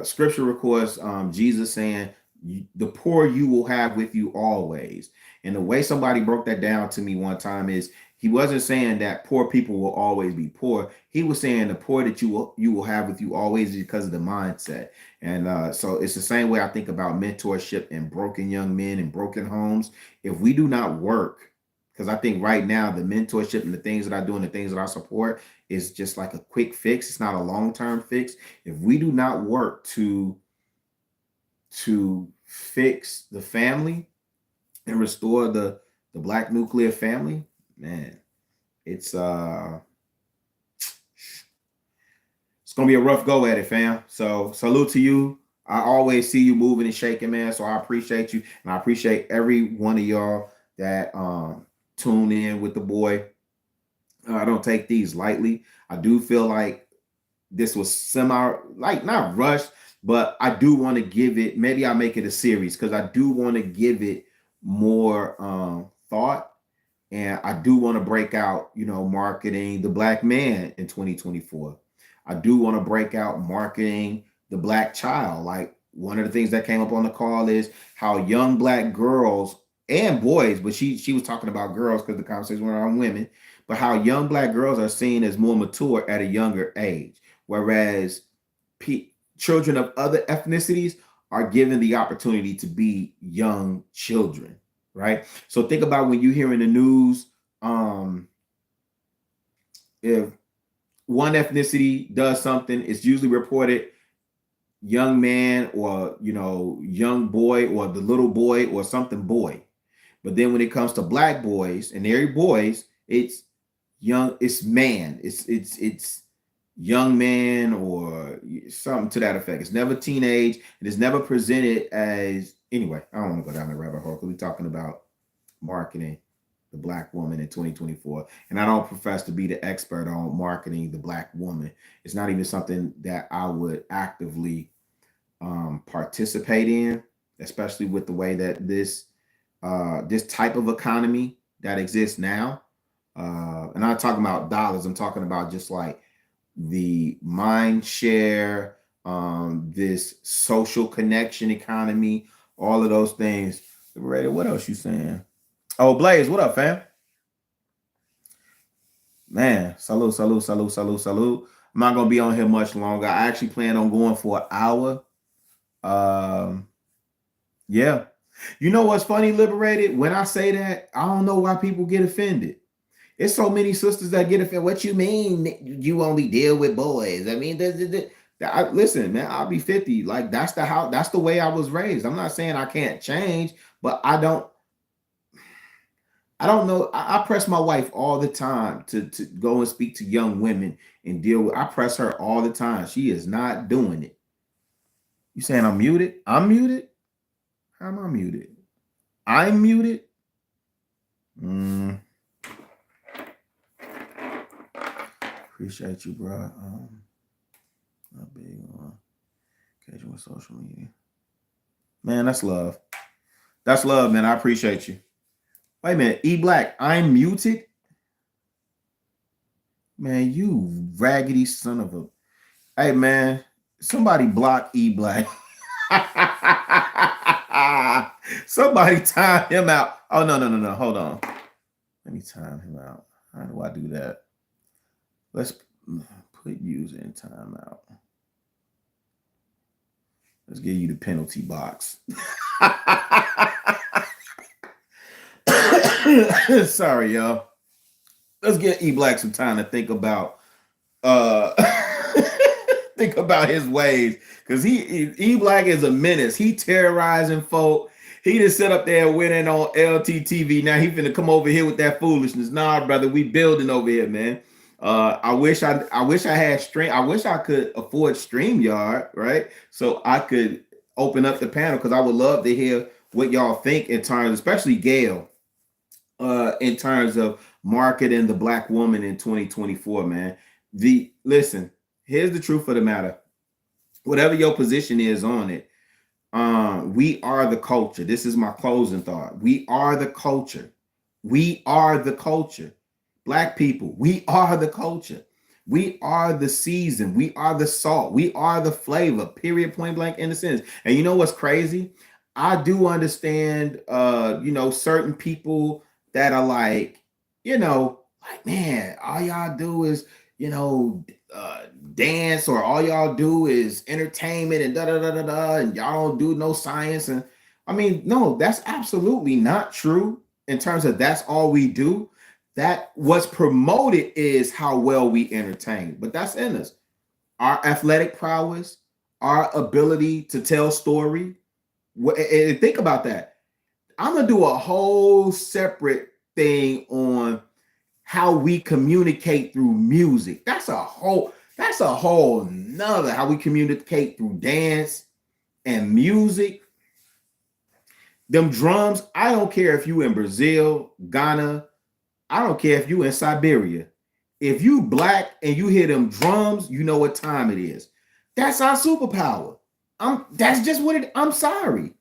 scripture records Jesus saying, the poor you will have with you always. And the way somebody broke that down to me one time is he wasn't saying that poor people will always be poor. He was saying the poor that you will have with you always because of the mindset. And so it's the same way I think about mentorship and broken young men and broken homes. If we do not work, because I think right now the mentorship and the things that I do and the things that I support is just like a quick fix. It's not a long-term fix. If we do not work to fix the family and restore the black nuclear family, man, it's gonna be a rough go at it, fam. So salute to you. I always see you moving and shaking, man. So I appreciate you, and I appreciate every one of y'all that tune in with the boy. I don't take these lightly. I do feel like this was not rushed, but I do want to give it, maybe I'll make it a series because I do want to give it more thought. And I do want to break out, marketing the black man in 2024. I do want to break out marketing the black child. Like one of the things that came up on the call is how young black girls and boys, but she was talking about girls because the conversation went on women, but how young black girls are seen as more mature at a younger age, whereas children of other ethnicities are given the opportunity to be young children, right? So think about when you hear in the news, if one ethnicity does something, it's usually reported young man or young boy or the little boy or something boy. But then when it comes to black boys and they're boys, it's young, it's man, it's young man or something to that effect. It's never teenage. It is never presented as, anyway, I don't want to go down the rabbit hole because we're talking about marketing the black woman in 2024. And I don't profess to be the expert on marketing the black woman. It's not even something that I would actively participate in, especially with the way that this type of economy that exists now. And I'm not talking about dollars. I'm talking about just like the mind share, this social connection economy, all of those things. Liberated, what else you saying? Oh, Blaze, what up, fam? Man, salute, salute, salute, salute, salute. I'm not gonna be on here much longer. I actually plan on going for an hour. Um, yeah. You know what's funny, Liberated? When I say that, I don't know why people get offended. It's so many sisters that get offended. What you mean you only deal with boys? I mean, listen, man, I'll be 50. Like that's the way I was raised. I'm not saying I can't change, but I don't know. I press my wife all the time to go and speak to young women and deal with. I press her all the time. She is not doing it. You saying I'm muted? I'm muted? How am I muted? I'm muted? Mm, appreciate you, bro. Not big on occasion with social media. Man, that's love. That's love, man. I appreciate you. Wait a minute. E Black, I'm muted? Man, you raggedy son of a. Hey, man, somebody block E Black. Somebody time him out. Oh, no, no, no, no. Hold on. Let me time him out. How do I do that? Let's put user in timeout. Let's give you the penalty box. Sorry, y'all. Let's get E Black some time to think about uh think about his ways. Cause E Black is a menace. He terrorizing folk. He just sit up there and went in on LTTV. Now he finna come over here with that foolishness. Nah, brother, we building over here, man. I wish I had stream. I wish I could afford StreamYard, right? So I could open up the panel because I would love to hear what y'all think in terms, especially Gail, in terms of marketing the black woman in 2024, man. Listen, here's the truth of the matter. Whatever your position is on it, we are the culture. This is my closing thought. We are the culture. We are the culture. Black people, we are the culture. We are the season. We are the salt. We are the flavor. Period. Point blank in the sense. And you know what's crazy? I do understand certain people that are like, man, all y'all do is, dance, or all y'all do is entertainment and da da da da da, and y'all don't do no science. And I mean, no, that's absolutely not true in terms of that's all we do. That what's promoted is how well we entertain, but that's in us. Our athletic prowess, our ability to tell story. And think about that. I'm gonna do a whole separate thing on how we communicate through music. That's a whole nother how we communicate through dance and music. Them drums, I don't care if you in Brazil, Ghana, I don't care if you in Siberia. If you black and you hear them drums, you know what time it is. That's our superpower. That's just what it. I'm sorry.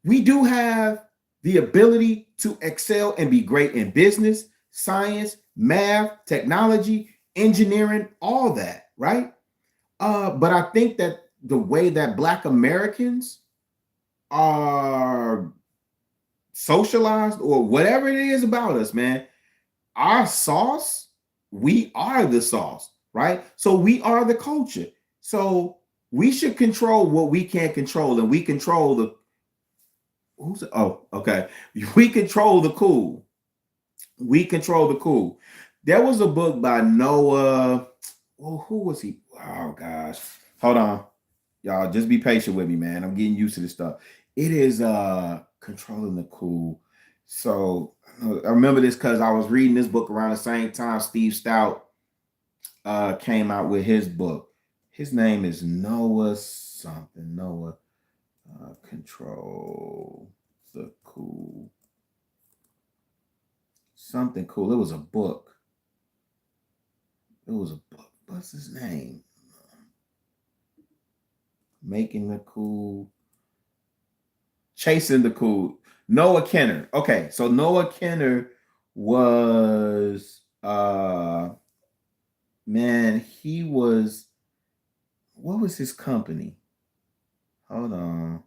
We do have the ability to excel and be great in business, science, math, technology, engineering, all that, right? But I think that the way that Black Americans are socialized, or whatever it is about us, man, our sauce, we are the sauce, right? So we are the culture. So we should control what we can't control, and we control the okay. We control the cool. We control the cool. There was a book by Noah. Well, who was he? Oh gosh. Hold on. Y'all just be patient with me, man. I'm getting used to this stuff. It is controlling the cool. So I remember this because I was reading this book around the same time Steve Stout came out with his book. His name is Noah something. Noah Control the Cool. Something cool. It was a book. It was a book. What's his name? Making the Cool. Chasing the Cool. Noah Kenner. Okay, so Noah Kenner was man, he was, what was his company? Hold on.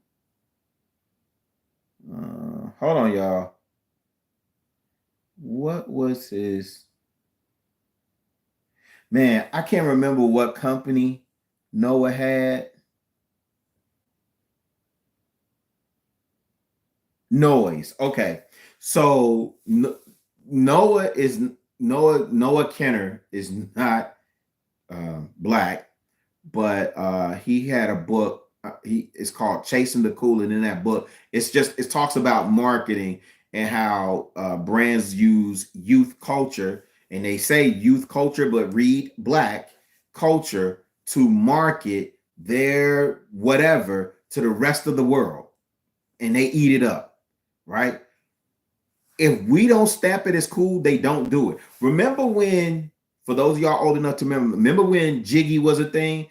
Hold on, y'all. What was his, man, I can't remember what company Noah had. Noise. Okay. So Noah Kenner is not black, but he had a book. It's called Chasing the Cool, and in that book, it talks about marketing and how brands use youth culture, and they say youth culture, but read black culture to market their whatever to the rest of the world, and they eat it up, right? If we don't stamp it as cool, they don't do it. Remember when, for those of y'all old enough to remember when Jiggy was a thing?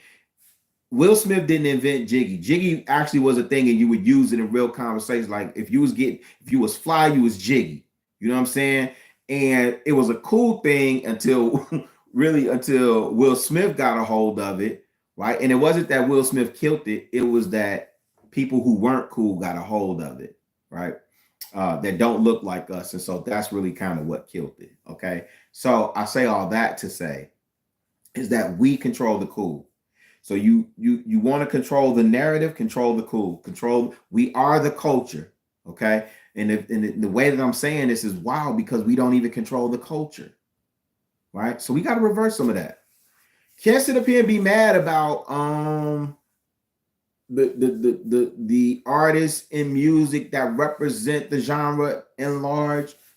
Will Smith didn't invent Jiggy. Jiggy actually was a thing, and you would use it in real conversations. Like if you was fly, you was Jiggy. You know what I'm saying? And it was a cool thing until until Will Smith got a hold of it, right? And it wasn't that Will Smith killed it. It was that people who weren't cool got a hold of it, right? That don't look like us. And so that's really kind of what killed it. Okay. So I say all that to say is that we control the cool. So you want to control the narrative, control the cool, control. We are the culture, okay. And the way that I'm saying this is wild because we don't even control the culture, right? So we got to reverse some of that. Can't sit up here and be mad about the artists in music that represent the genre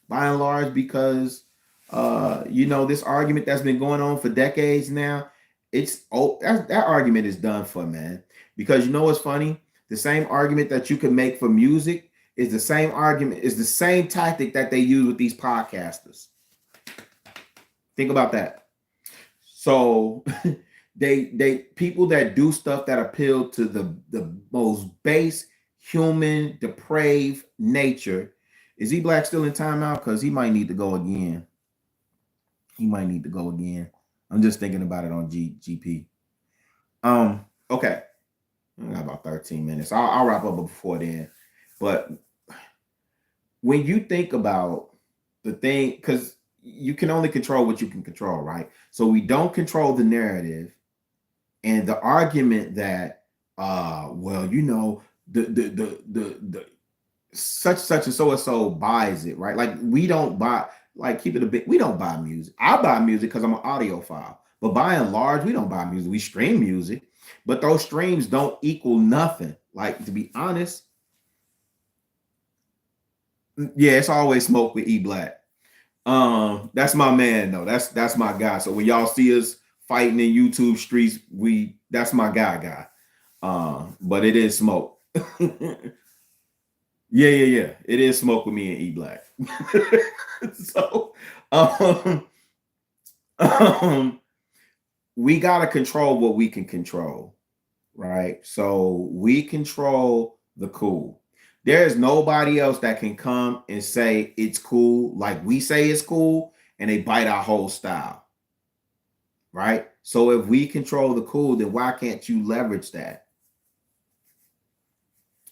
by and large, because this argument that's been going on for decades now. That argument is done for, man. Because you know what's funny? The same argument that you can make for music is the same tactic that they use with these podcasters. Think about that. So they people that do stuff that appeal to the most base human depraved nature. Is E Black still in timeout? Because he might need to go again. I'm just thinking about it on GP. Okay. I got about 13 minutes. I'll wrap up before then. But when you think about the thing, because you can only control what you can control, right? So we don't control the narrative and the argument that the such and so buys it, right? Like we don't buy, like keep it a bit, we don't buy music. I buy music because I'm an audiophile, but by and large, we don't buy music. We stream music, but those streams don't equal nothing. Like, to be honest, yeah, it's always smoke with E Black. That's my man though. That's my guy. So when y'all see us fighting in YouTube streets, that's my guy. But it is smoke. Yeah. It is smoke with me and E Black. So we gotta control what we can control, right? So we control the cool. There is nobody else that can come and say it's cool like we say it's cool, and they bite our whole style, right? So if we control the cool, then why can't you leverage that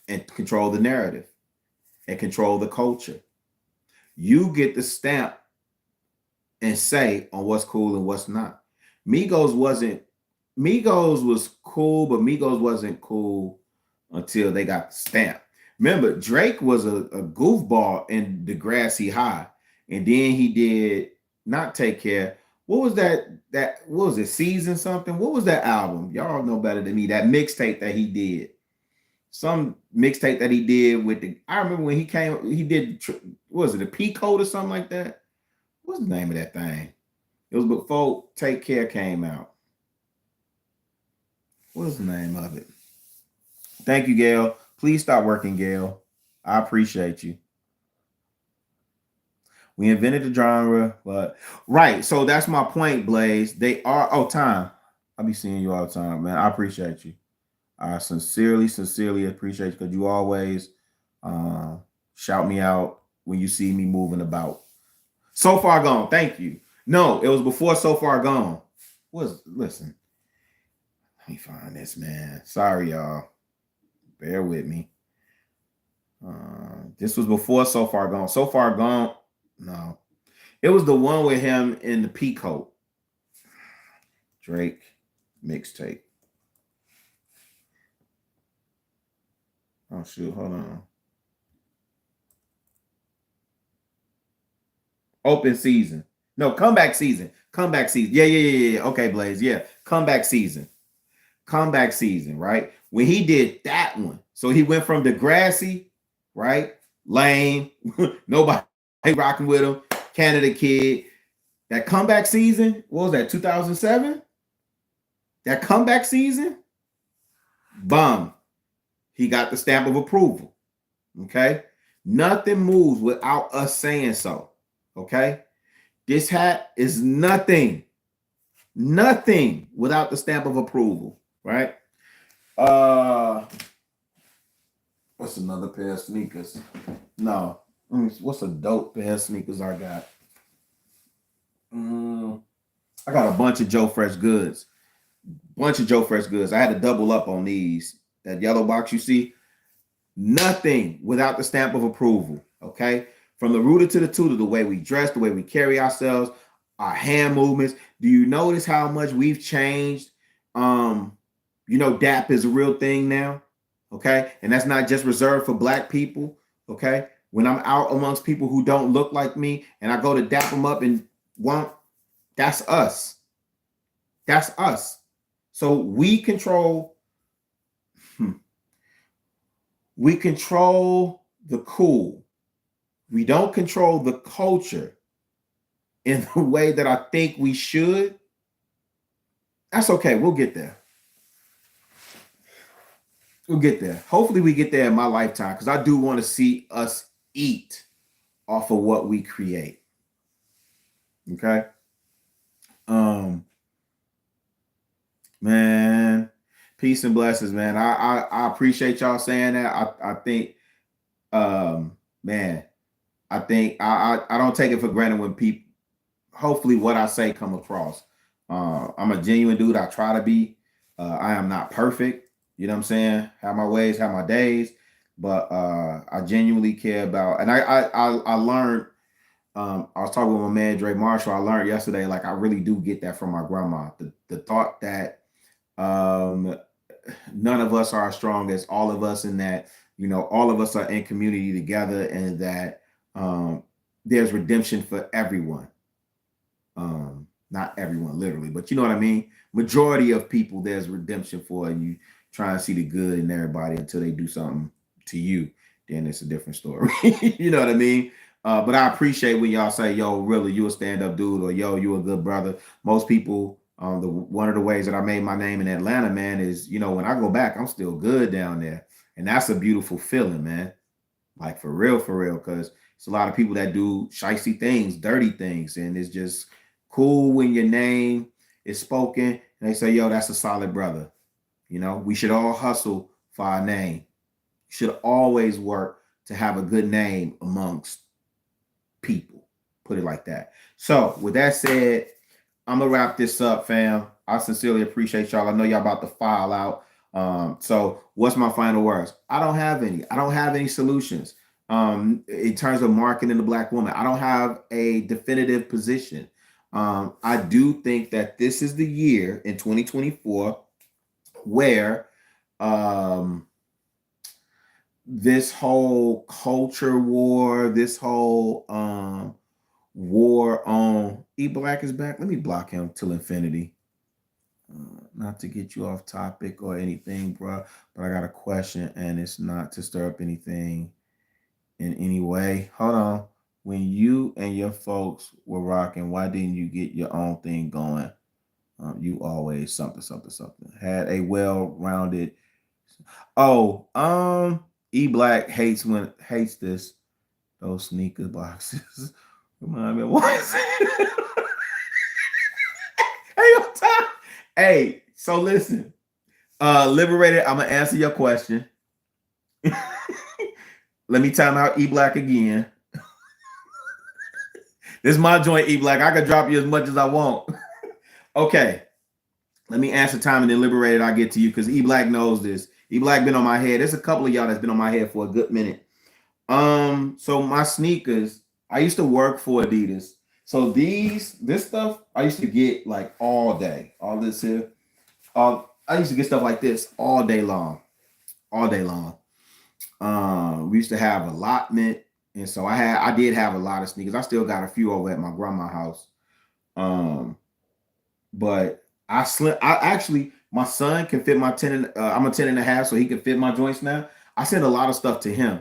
and control the narrative and control the culture? You get the stamp and say on what's cool and what's not. Migos was cool, but Migos wasn't cool until they got the stamp. Remember, Drake was a goofball in Degrassi High, and then he did not Take Care. What was that? What was it? Season something? What was that album? Y'all know better than me. That mixtape that he did. Some mixtape that he did with I remember when he did, what was it, a P code or something like that? What's the name of that thing? It was before Take Care came out. What was the name of it? Thank you, Gail. Please stop working, Gail. I appreciate you. We invented the genre, but right. So that's my point, Blaze. They are time. I'll be seeing you all the time, man. I appreciate you. I sincerely appreciate you because you always uh, shout me out when you see me moving about. So Far Gone. Thank you. No, it was before So Far Gone. Listen. Let me find this, man. Sorry, y'all. Bear with me. This was before So Far Gone. So Far Gone. No, it was the one with him in the peacoat. Drake mixtape. Oh shoot, hold on. Open season. No, comeback season. Comeback season. Yeah. Okay, Blaze. Yeah, comeback season. Comeback season, right? When he did that one, so he went from Degrassi, right? Lame, nobody rocking with him. Canada Kid. That comeback season, what was that? 2007. That comeback season, bomb. He got the stamp of approval. Okay. Nothing moves without us saying so. Okay. This hat is nothing without the stamp of approval. Right. What's another pair of sneakers? No. What's a dope pair of sneakers I got? I got a bunch of Joe Fresh goods. I had to double up on these. That yellow box you see, nothing without the stamp of approval. Okay, from the rooter to the tutor, the way we dress, the way we carry ourselves, our hand movements. Do you notice how much we've changed? DAP is a real thing now. Okay, and that's not just reserved for Black people. Okay, when I'm out amongst people who don't look like me, and I go to dap them up and that's us. That's us. So we control. We control the cool. We don't control the culture in the way that I think we should. That's okay. We'll get there. Hopefully we get there in my lifetime because I do want to see us eat off of what we create. Okay. Man, peace and blessings, man. I appreciate y'all saying that. I think man, I think I don't take it for granted when people, hopefully what I say come across. I'm a genuine dude. I try to be. I am not perfect. You know what I'm saying? Have my ways, have my days, but I genuinely care about. And I learned. I was talking with my man Dre Marshall. I learned yesterday, like I really do get that from my grandma. The thought that none of us are as strong as all of us, and that all of us are in community together, and that there's redemption for everyone. Not everyone literally, but you know what I mean. Majority of people there's redemption for, and you try and see the good in everybody until they do something to you. Then it's a different story. You know what I mean? But I appreciate when y'all say, "Yo, really, you a stand-up dude," or "Yo, you a good brother." Most people, one of the ways that I made my name in Atlanta, man, is when I go back, I'm still good down there, and that's a beautiful feeling, man. Like for real, because it's a lot of people that do shicey things, dirty things, and it's just cool when your name is spoken and they say, "Yo, that's a solid brother." We should all hustle for our name. You should always work to have a good name amongst people. Put it like that. So with that said, I'm gonna wrap this up, fam. I sincerely appreciate y'all. I know y'all about to file out. So what's my final words? I don't have any solutions. In terms of marketing the Black woman, I don't have a definitive position. I do think that this is the year in 2024 where this whole culture war, this whole war on Black is back. Let me block him till infinity. Not to get you off topic or anything, bro, but I got a question, and it's not to stir up anything in any way. Hold on. when you and your folks were rocking, why didn't you get your own thing going? You always something, something, something. Had a well-rounded. Oh, E Black hates this. Those sneaker boxes. Remind me of what is it? Hey, on time. Hey, so listen. Liberated, I'm gonna answer your question. Let me time out E Black again. This is my joint, E Black. I can drop you as much as I want. Okay. Let me answer time and then Liberated, I'll get to you because E Black knows this. E Black been on my head. There's a couple of y'all that's been on my head for a good minute. So my sneakers, I used to work for Adidas. So this stuff I used to get like all day. All this here. I used to get stuff like this all day long. All day long. We used to have allotment, and so I did have a lot of sneakers. I still got a few over at my grandma's house. But I actually my son can fit my 10 and I'm a 10 and a half, so he can fit my joints now. I sent a lot of stuff to him.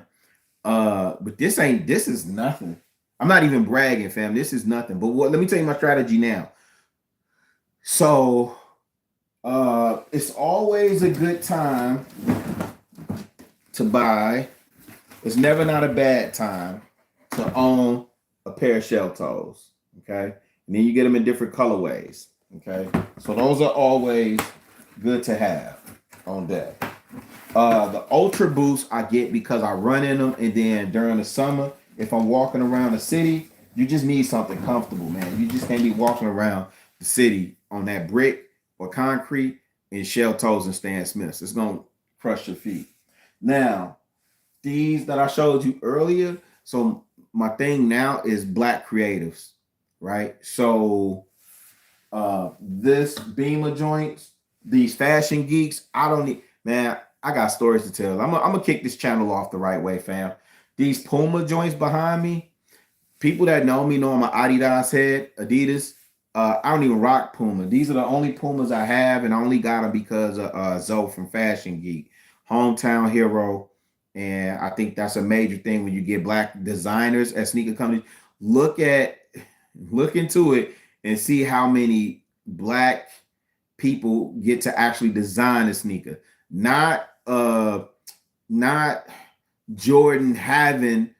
But this is nothing. I'm not even bragging, fam. This is nothing. But let me tell you my strategy now. So it's always a good time to buy. It's never not a bad time to own a pair of shell toes. Okay. And then you get them in different colorways. Okay. So those are always good to have on deck. The Ultra Boost I get because I run in them, and then during the summer, if I'm walking around the city, you just need something comfortable, man. You just can't be walking around the city on that brick or concrete in shell toes and Stan Smiths. It's gonna crush your feet. Now, these that I showed you earlier. So my thing now is black creatives, right? So this Beamer joints, these fashion geeks, I don't need, man. I got stories to tell. I'm gonna kick this channel off the right way, fam. These Puma joints behind me, people that know me know I'm an Adidas head, Adidas. I don't even rock Puma. These are the only Pumas I have, and I only got them because of Zoe from Fashion Geek, hometown hero. And I think that's a major thing when you get black designers at sneaker companies. Look into it and see how many black people get to actually design a sneaker. Not Jordan having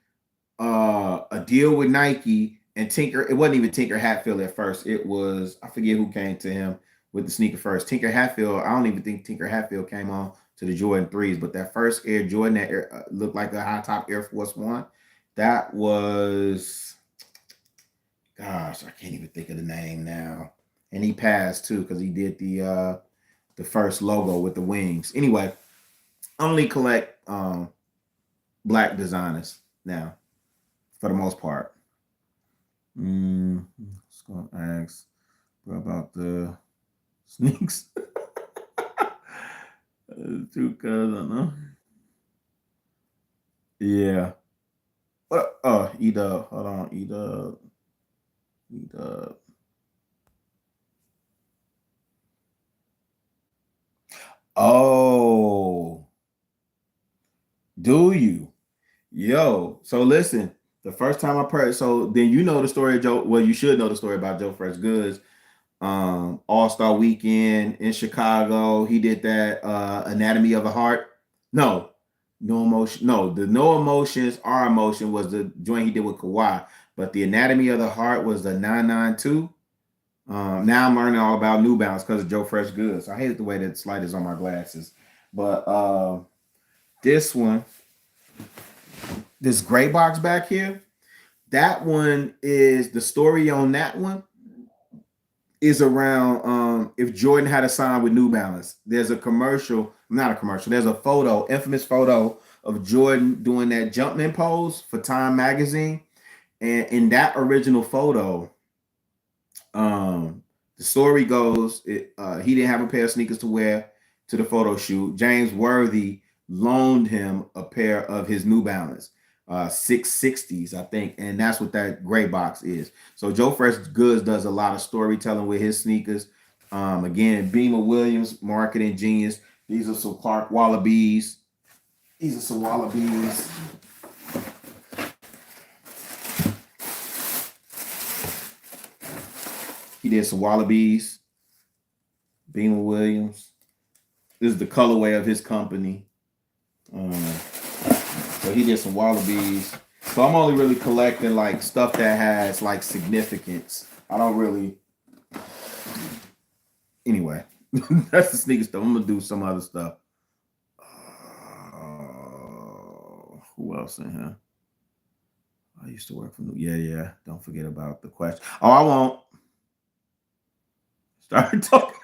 a deal with Nike and Tinker. It wasn't even Tinker Hatfield at first. It was, I forget who came to him with the sneaker first. Tinker Hatfield, I don't even think Tinker Hatfield came on to the Jordan 3s, but that first Air Jordan that looked like a high top Air Force One, that was, gosh, I can't even think of the name now. And he passed too because he did the first logo with the wings. Anyway, only collect black designers now for the most part. Just gonna ask about the sneaks. Two cuz I know. Yeah. E-Dub. Hold on, E-Dub. E-Dub. Oh. Do you? Yo. So listen, the first time I purchased, so then you know the story of Joe. Well, you should know the story about Joe Fresh Goods. All-Star Weekend in Chicago. He did that Anatomy of the Heart. No emotion. No, the No Emotions, Our Emotion was the joint he did with Kawhi. But the Anatomy of the Heart was the 992. Now I'm learning all about New Balance because of Joe Fresh Goods. I hate the way that slide is on my glasses. But this one, this gray box back here, that one is the story on that one is around if Jordan had a sign with New Balance. There's a commercial, not a commercial, there's a photo, infamous photo of Jordan doing that Jumpman pose for Time magazine. And in that original photo, the story goes, he didn't have a pair of sneakers to wear to the photo shoot. James Worthy loaned him a pair of his New Balance 660s, I think, and that's what that gray box is. So Joe Fresh Goods does a lot of storytelling with his sneakers. Again, Beamer Williams, marketing genius. These are some Clark Wallabies. He did some Wallabies, Beamer Williams. This is the colorway of his company. So he did some Wallabies. So I'm only really collecting like stuff that has like significance. I don't really. Anyway, that's the sneaker stuff. I'm gonna do some other stuff. Who else in here? I used to work for yeah. Don't forget about the question. Oh, I won't. Start talking.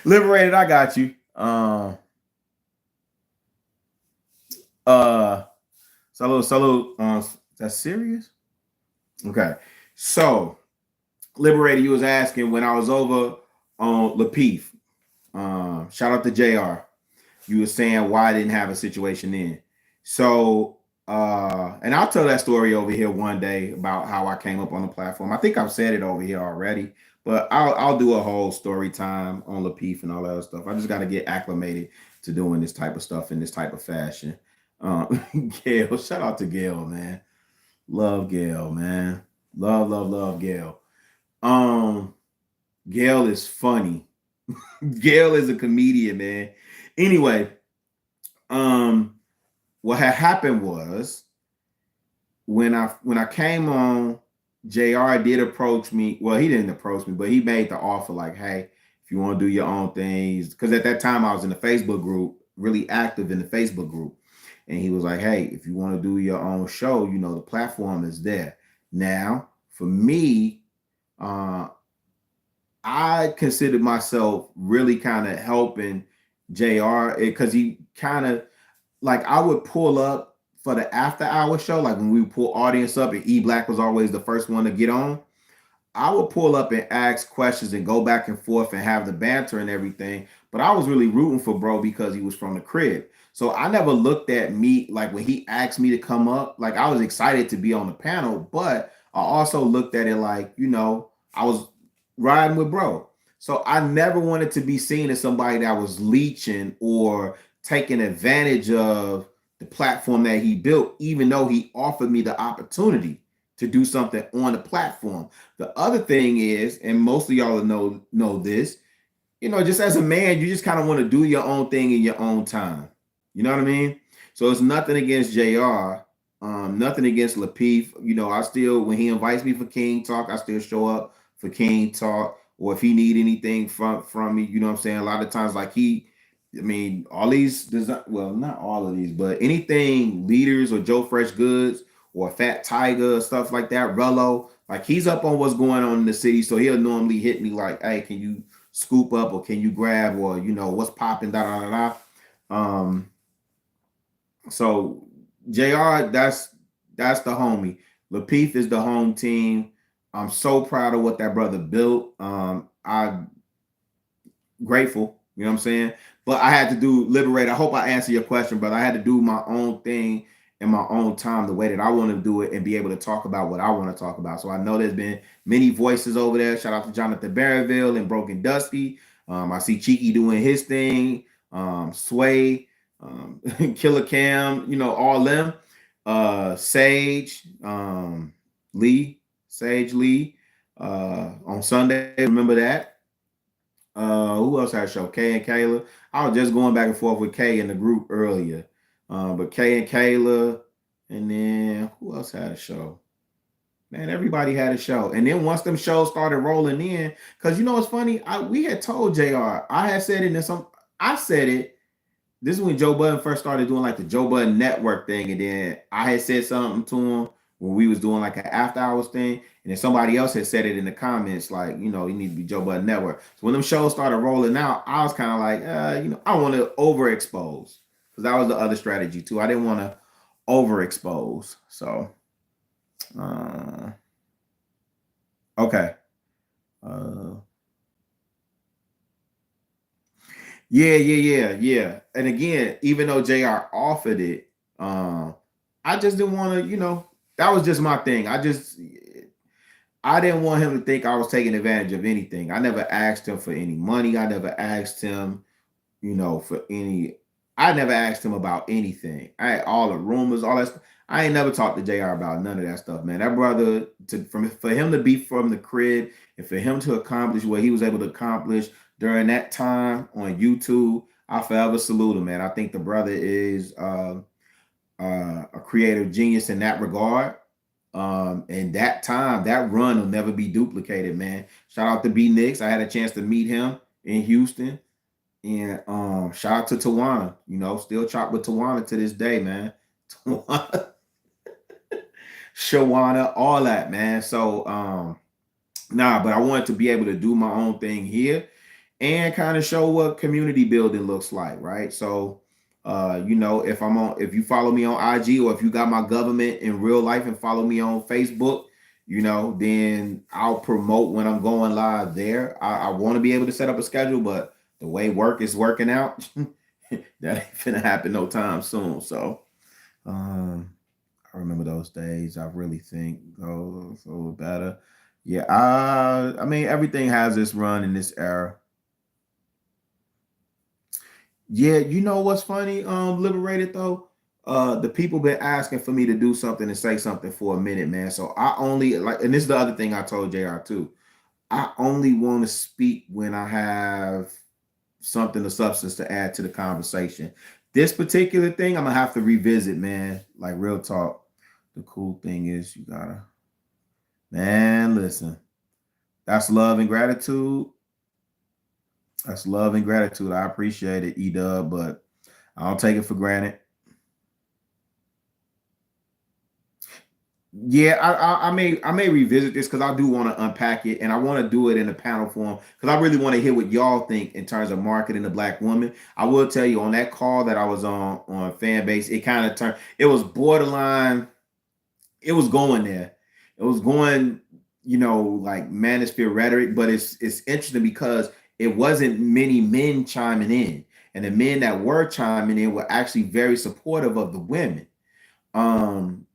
Liberated, I got you. Salute. That's serious? Okay. So, Liberated, you was asking when I was over on Lapeef. Shout out to JR. You were saying why I didn't have a situation then. So, and I'll tell that story over here one day about how I came up on the platform. I think I've said it over here already, but I'll do a whole story time on Lapeef and all that other stuff. I just got to get acclimated to doing this type of stuff in this type of fashion. Gail, shout out to Gail, man. Love Gail, man. Love Gail. Gail is funny. Gail is a comedian, man. Anyway, what had happened was when I came on, JR did approach me. Well, he didn't approach me, but he made the offer like, hey, if you want to do your own things, because at that time I was in the Facebook group, really active in the Facebook group. And he was like, hey, if you want to do your own show, you know, the platform is there. Now, for me, I considered myself really kind of helping JR because he kind of like I would pull up for the after hour show, like when we would pull audience up and E Black was always the first one to get on. I would pull up and ask questions and go back and forth and have the banter and everything. But I was really rooting for bro because he was from the crib. So I never looked at me like when he asked me to come up, like I was excited to be on the panel, but I also looked at it like, you know, I was riding with bro. So I never wanted to be seen as somebody that was leeching or taking advantage of the platform that he built, even though he offered me the opportunity to do something on the platform. The other thing is, and most of y'all know this, you know, just as a man, you just kind of want to do your own thing in your own time. You know what I mean? So it's nothing against JR, nothing against Lapeef. You know, I still, when he invites me for King Talk, I still show up for King Talk. Or if he need anything from me, you know what I'm saying? A lot of times, like all these, well, not all of these, but anything Leaders or Joe Fresh Goods or Fat Tiger, stuff like that, Rello, like he's up on what's going on in the city. So he'll normally hit me like, hey, can you scoop up or can you grab or, you know, what's popping, So JR, that's the homie. Lapeef is the home team. I'm so proud of what that brother built. I'm grateful, you know what I'm saying? But I had to do Liberate. I hope I answer your question, but I had to do my own thing in my own time, the way that I want to do it and be able to talk about what I want to talk about. So I know there's been many voices over there. Shout out to Jonathan Barreville and Broken Dusty. I see Cheeky doing his thing. Sway, Killer Cam, you know, all them. Sage, Sage Lee on Sunday. Remember that? Who else had a show? Kay and Kayla. I was just going back and forth with Kay in the group earlier. But Kay and Kayla, and then who else had a show? Man, everybody had a show. And then once them shows started rolling in, because you know what's funny? We had told JR, I had said it in some, I said it. This is when Joe Budden first started doing like the Joe Budden Network thing, and then I had said something to him when we was doing like an after hours thing, and then somebody else had said it in the comments, like, you know, you need to be Joe Budden Network. So when them shows started rolling out, I was kind of like, you know, I want to overexpose, because that was the other strategy too. I didn't want to overexpose. So, okay. Yeah. And again, even though JR offered it, I just didn't want to, you know, that was just my thing. I didn't want him to think I was taking advantage of anything. I never asked him for any money. I never asked him, you know, I never asked him about anything. All the rumors, all that stuff. I ain't never talked to JR about none of that stuff, man. That brother, for him to be from the crib and for him to accomplish what he was able to accomplish during that time on YouTube, I forever salute him, man. I think the brother is a creative genius in that regard. And that time, that run will never be duplicated, man. Shout out to B Nix. I had a chance to meet him in Houston. And shout out to Tawana, still chop with Tawana to this day, man. Tawana, Shawana, all that, man. So but I wanted to be able to do my own thing here and kind of show what community building looks like, right? So if you follow me on IG or if you got my government in real life and follow me on Facebook, then I'll promote when I'm going live there. I want to be able to set up a schedule, but the way work is working out, that ain't finna happen no time soon. So I remember those days. I really think so better. Yeah, I mean everything has this run in this era. Yeah, you know what's funny? Liberated though. The people been asking for me to do something and say something for a minute, man. So I only and this is the other thing I told JR too. I only want to speak when I have something of substance to add to the conversation. This particular thing, I'm gonna have to revisit, man. Like real talk. The cool thing is you gotta, man, listen. That's love and gratitude. That's love and gratitude. I appreciate it, E-Dub, but I don't take it for granted. Yeah, I may revisit this because I do want to unpack it and I want to do it in a panel form because I really want to hear what y'all think in terms of marketing the Black woman. I will tell you on that call that I was on Fanbase, it kind of turned. It was borderline. It was going there. It was going, like manosphere rhetoric, but it's interesting because it wasn't many men chiming in, and the men that were chiming in were actually very supportive of the women.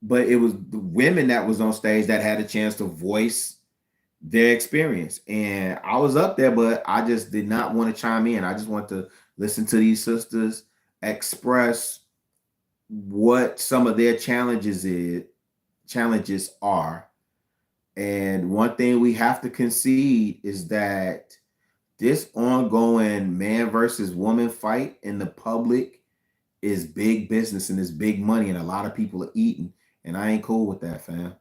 But it was the women that was on stage that had a chance to voice their experience. And I was up there, but I just did not want to chime in. I just want to listen to these sisters express what some of their challenges are. And one thing we have to concede is that this ongoing man versus woman fight in the public is big business and it's big money, and a lot of people are eating. And I ain't cool with that, fam.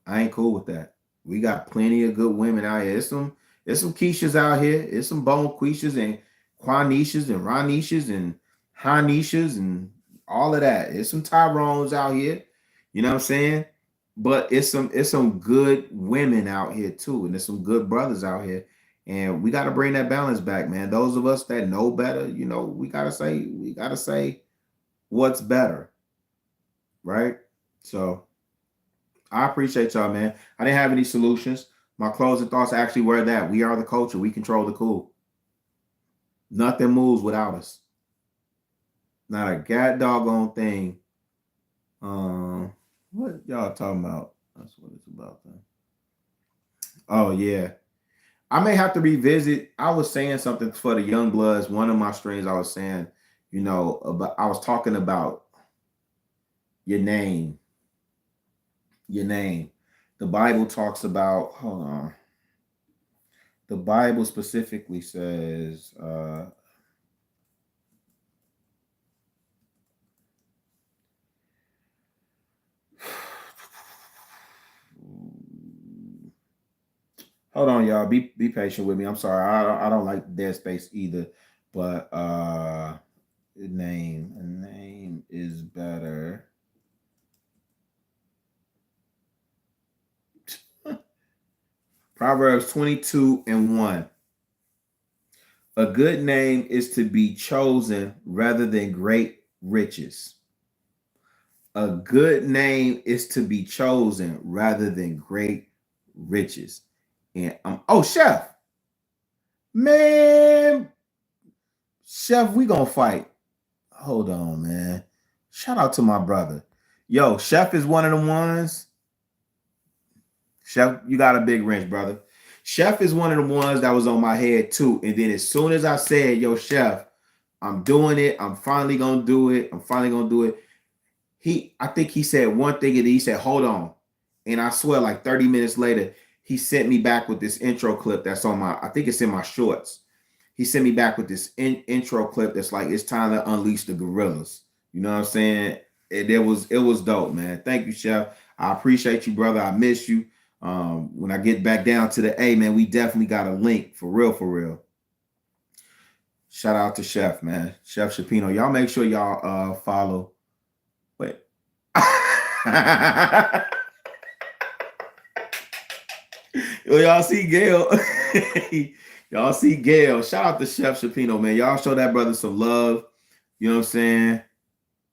I ain't cool with that. We got plenty of good women out here. There's some Keishas out here. There's some Bone Quishas and Quanishas and Ronishas and Hanishas and all of that. There's some Tyrones out here. You know what I'm saying? But it's some good women out here too, and there's some good brothers out here. And we got to bring that balance back, man. Those of us that know better, we gotta say what's better, right? So I appreciate y'all, man. I didn't have any solutions. My closing thoughts actually were that we are the culture. We control the cool. Nothing moves without us. Not a god doggone thing. What y'all talking about? That's what it's about then. Oh yeah. I may have to revisit. I was saying something for the Young Bloods. One of my streams, I was saying, I was talking about your name. Your name. The Bible talks about, hold on. The Bible specifically says, hold on, y'all. Be patient with me. I'm sorry. I don't like dead space either. But name is better. Proverbs 22:1. A good name is to be chosen rather than great riches. A good name is to be chosen rather than great riches. And Chef, man, Chef, we gonna fight. Hold on, man. Shout out to my brother. Yo, Chef is one of the ones. Chef, you got a big wrench, brother. Chef is one of the ones that was on my head too. And then as soon as I said, yo, Chef, I'm doing it. I'm finally gonna do it. I think he said one thing and he said, hold on. And I swear, like 30 minutes later, he sent me back with this intro clip that's on I think it's in my shorts. He sent me back with this intro clip that's like, it's time to unleash the gorillas. You know what I'm saying? It was dope, man. Thank you, Chef. I appreciate you, brother. I miss you. When I get back down to the A, man, we definitely got a link for real, for real. Shout out to Chef, man. Chef Shapino. Y'all make sure y'all follow. Wait. Y'all see Gail. Y'all see Gail. Shout out to Chef Shapino, man. Y'all show that brother some love. You know what I'm saying?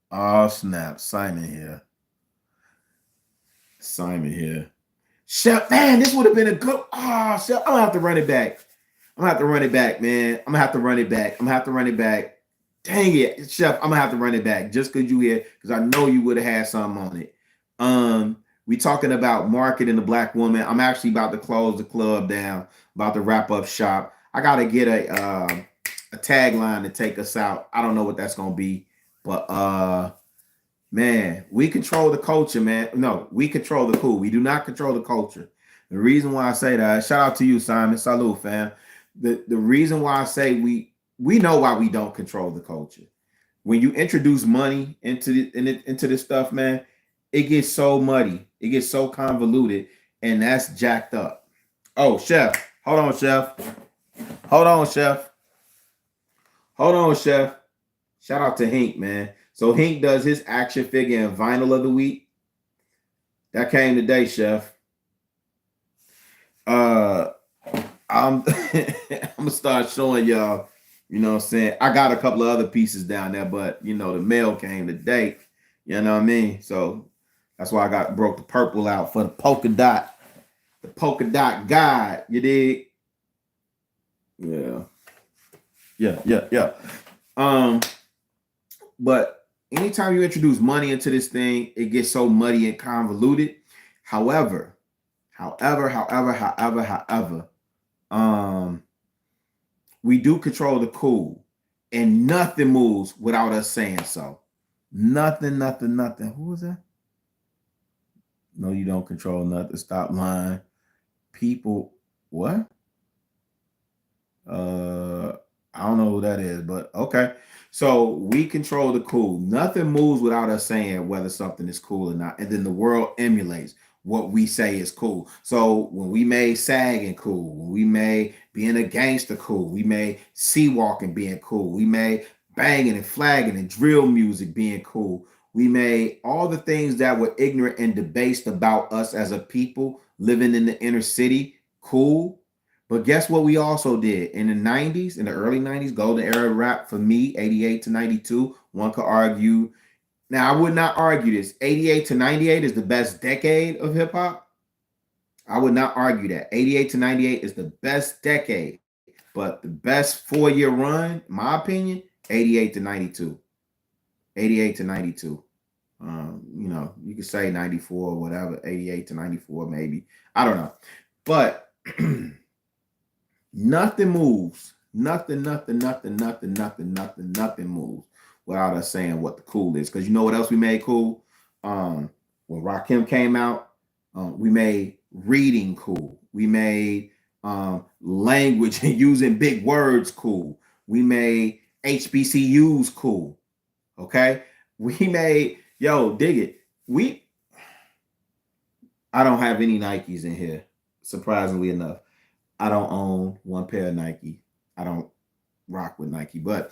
Oh, snap. Simon here. Chef, man, this would have been a good. Oh, Chef, I'm going to have to run it back. Man. I'm going to have to run it back. Dang it, Chef, I'm going to have to run it back just because you here, because I know you would have had something on it. We talking about marketing the Black woman. I'm actually about to close the club down, about to wrap up shop. I got to get a tagline to take us out. I don't know what that's going to be, but man, we control the culture, man. No, we control the cool. We do not control the culture. The reason why I say that, shout out to you, Simon. Salute, fam. The reason why I say we know why we don't control the culture. When you introduce money into this stuff, man, it gets so muddy. It gets so convoluted, and that's jacked up. Oh, Chef. Hold on, Chef. Shout out to Hink, man. So Hink does his action figure and vinyl of the week. That came today, Chef. I'm I'm gonna start showing y'all, you know what I'm saying? I got a couple of other pieces down there, but the mail came today. You know what I mean? So that's why I broke the purple out for the polka dot guide. You dig? Yeah. But anytime you introduce money into this thing, it gets so muddy and convoluted. However, we do control the cool, and nothing moves without us saying so. Nothing. Who was that? No, you don't control nothing. Stop lying. People, what? I don't know who that is, but okay. So we control the cool. Nothing moves without us saying whether something is cool or not. And then the world emulates what we say is cool. So when we made sagging cool, when we made being a gangster cool, we made sea walking being cool, we made banging and flagging and drill music being cool. We made all the things that were ignorant and debased about us as a people living in the inner city cool. But guess what we also did? In the 90s, in the early 90s, golden era rap for me, 88 to 92, one could argue. Now, I would not argue this. 88 to 98 is the best decade of hip hop. I would not argue that. 88 to 98 is the best decade. But the best 4-year run, in my opinion, 88 to 92. 88 to 92. You could say 94 or whatever, 88 to 94 maybe. I don't know. But nothing moves. Nothing moves without us saying what the cool is. Because you know what else we made cool? When Rakim came out, we made reading cool. We made language and using big words cool. We made HBCUs cool. Okay? We made, dig it. I don't have any Nikes in here, surprisingly enough. I don't own one pair of Nike. I don't rock with Nike, but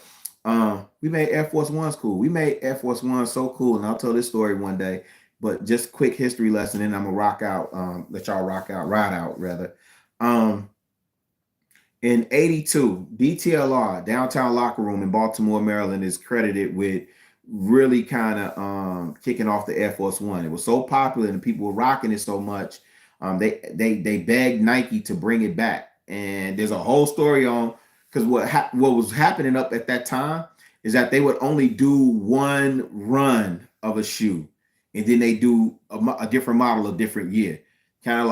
we made Air Force Ones cool. We made Air Force Ones so cool, and I'll tell this story one day. But just quick history lesson, and I'm gonna let y'all ride out rather. In 82, DTLR, Downtown Locker Room in Baltimore, Maryland, is credited with really kind of kicking off the Air Force One. It was so popular and people were rocking it so much. They begged Nike to bring it back, and there's a whole story on because what was happening up at that time is that they would only do one run of a shoe, and then they do a different model a different year, kind of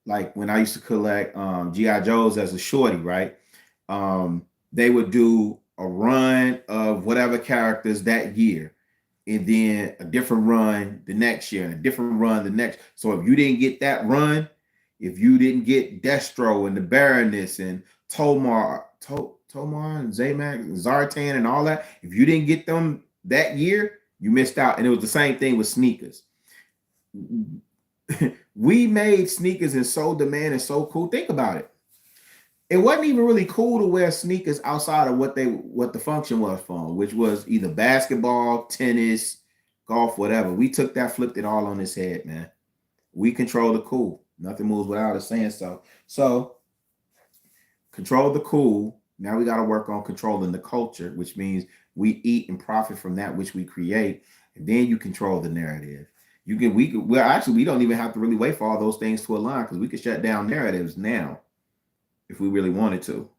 like when I used to collect GI Joes as a shorty, right? They would do a run of whatever characters that year. and then a different run the next year, and a different run the next. So if you didn't get that run, if you didn't get Destro and the Baroness and Tomar and Zaymax and Zartan and all that, if you didn't get them that year, you missed out. And it was the same thing with sneakers. We made sneakers in so demand and so cool. Think about it. It wasn't even really cool to wear sneakers outside of what the function was for, which was either basketball, tennis, golf, whatever. We took that, flipped it all on its head, man. We control the cool. Nothing moves without us saying so. So control the cool. Now we got to work on controlling the culture, which means we eat and profit from that which we create, and then you control the narrative. We don't even have to really wait for all those things to align, because we could shut down narratives now if we really wanted to.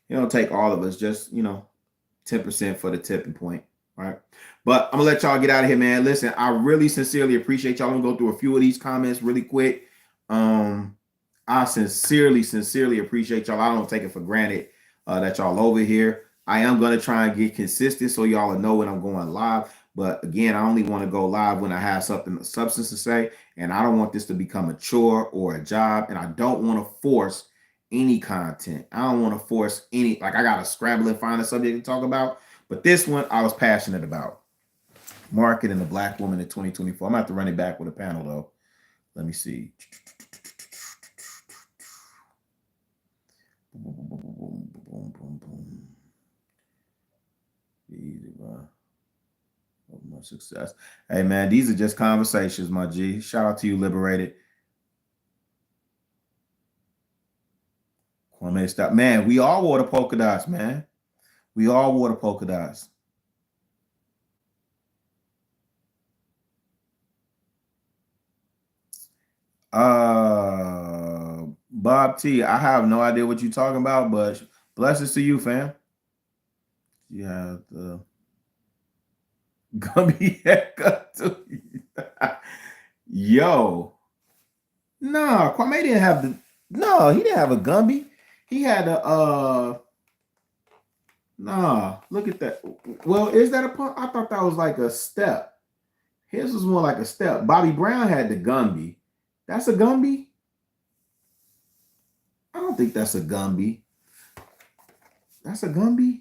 It don't take all of us, just 10% for the tipping point. All right. But I'm gonna let y'all get out of here, man. Listen, I really sincerely appreciate y'all. I'm gonna go through a few of these comments really quick. I sincerely appreciate y'all. I don't take it for granted that y'all over here. I am gonna try and get consistent so y'all will know when I'm going live. But again, I only want to go live when I have something of substance to say, and I don't want this to become a chore or a job, and I don't want to force any content. I don't want to force any, like I gotta scramble and find a subject to talk about. But this one I was passionate about. Marketing the Black woman in 2024. I'm gonna have to run it back with a panel though. Let me see. Much success. Hey man, these are just conversations, my G. Shout out to you, Liberated. Kwame, stop. Man, we all wore the polka dots, man. We all wore the polka dots. Bob T, I have no idea what you're talking about, but blessings to you, fam. Yeah, the Gumby haircut too. Yo. No, Kwame didn't have he didn't have a Gumby. He had a look at that. Well, is that a pump? I thought that was like a step. His was more like a step. Bobby Brown had the Gumby. That's a Gumby? I don't think that's a Gumby. That's a Gumby?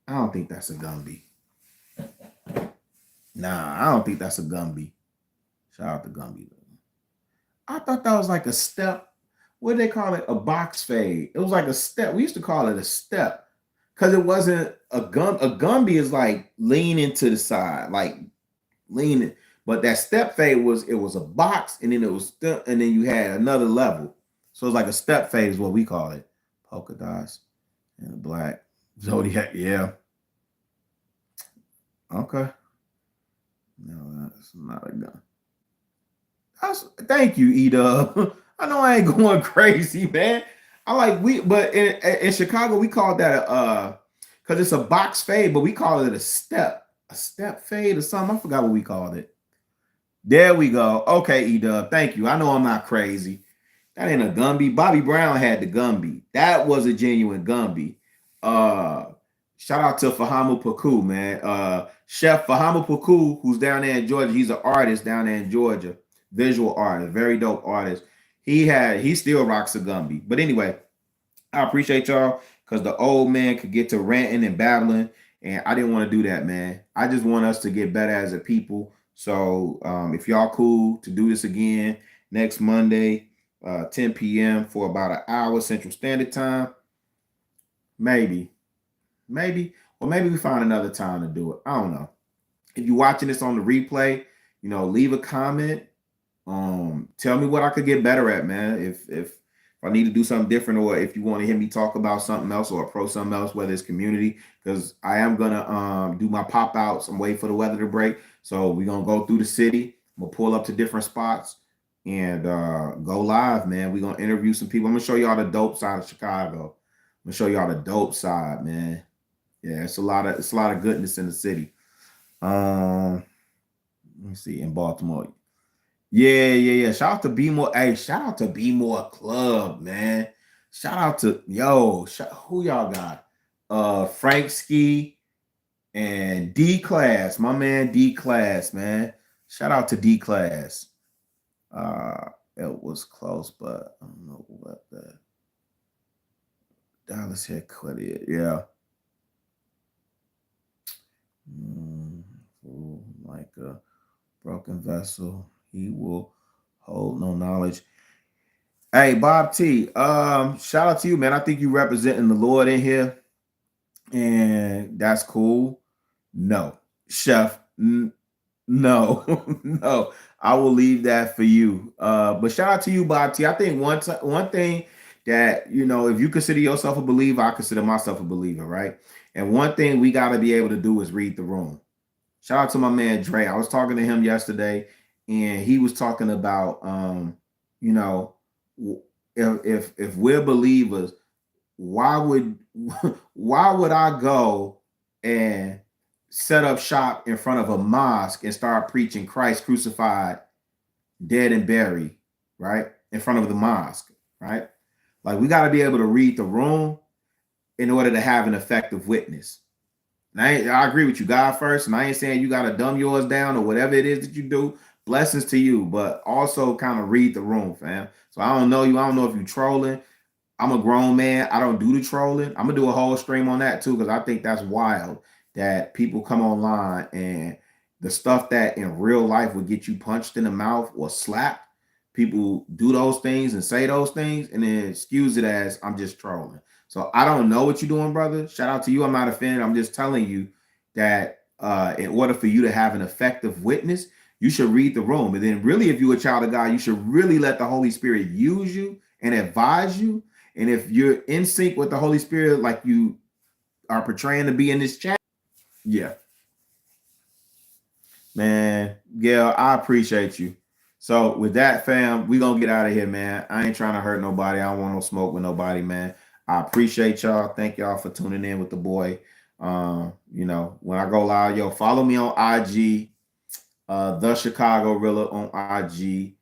I don't think that's a Gumby. Nah, I don't think that's a Gumby. Shout out to Gumby. I thought that was like a step. What do they call it? A box fade. It was like a step. We used to call it a step because it wasn't a gum. A Gumby is like leaning to the side, like leaning. But that step fade was a box, and then it was and then you had another level. So it's like a step fade is what we call it. Polka dots and black Zodiac. Yeah. Okay. No, that's not a gun. Thank you, E-Dub. I know I ain't going crazy, man. But in Chicago, we call that because it's a box fade, but we call it a step fade or something. I forgot what we called it. There we go. Okay, E-Dub. Thank you. I know I'm not crazy. That ain't a Gumby. Bobby Brown had the Gumby. That was a genuine Gumby. Shout out to Fahamu Paku, man. Chef Fahamu Paku, who's down there in Georgia. He's an artist down there in Georgia. Visual artist, very dope artist. He still rocks a Gumby. But anyway, I appreciate y'all because the old man could get to ranting and babbling, and I didn't want to do that, man. I just want us to get better as a people. So if y'all cool to do this again next Monday, 10 p.m. for about an hour Central Standard Time, maybe, or maybe we find another time to do it. I don't know. If you're watching this on the replay, leave a comment. Tell me what I could get better at, man. If I need to do something different, or if you want to hear me talk about something else or approach something else, whether it's community, because I am gonna do my pop outs. I'm waiting for the weather to break, so we're gonna go through the city. I'm gonna pull up to different spots and go live, man. We're gonna interview some people. I'm gonna show y'all the dope side of Chicago. I'm gonna show y'all the dope side, man. Yeah, it's a lot of goodness in the city. Let me see, in Baltimore. Yeah. Shout out to Be More. Hey, shout out to Be More Club, man. Shout out to who y'all got? Frank Ski, And D Class, my man D Class, man. Shout out to D Class. Uh, it was close, but I don't know what the Dallas headquarters. Yeah. Mm, like a broken vessel, he will hold no knowledge. Hey, Bob T. Shout out to you, man. I think you representing the Lord in here, and that's cool. No, Chef. No, no. I will leave that for you. But shout out to you, Bob T. I think one thing that if you consider yourself a believer, I consider myself a believer, right? And one thing we got to be able to do is read the room. Shout out to my man Dre. I was talking to him yesterday, and he was talking about, you know, if we're believers, why would why would I go and set up shop in front of a mosque and start preaching Christ crucified, dead and buried, right, in front of the mosque, right? Like we got to be able to read the room in order to have an effective witness. And I agree with you, God first, and I ain't saying you got to dumb yours down or whatever it is that you do. Blessings to you, but also kind of read the room, fam. So I don't know you. I don't know if you trolling. I'm a grown man. I don't do the trolling. I'm gonna do a whole stream on that too, because I think that's wild that people come online and the stuff that in real life would get you punched in the mouth or slapped. People do those things and say those things and then excuse it as I'm just trolling. So I don't know what you're doing, brother. Shout out to you. I'm not offended. I'm just telling you that in order for you to have an effective witness, you should read the room. And then really, if you're a child of God, you should really let the Holy Spirit use you and advise you. And if you're in sync with the Holy Spirit, like you are portraying to be in this chat, yeah, man, Gail, I appreciate you. So with that, fam, we gonna get out of here, man. I ain't trying to hurt nobody. I don't want no smoke with nobody, man. I appreciate y'all. Thank y'all for tuning in with the boy. When I go live, yo, follow me on IG, the Chicago Rilla on IG.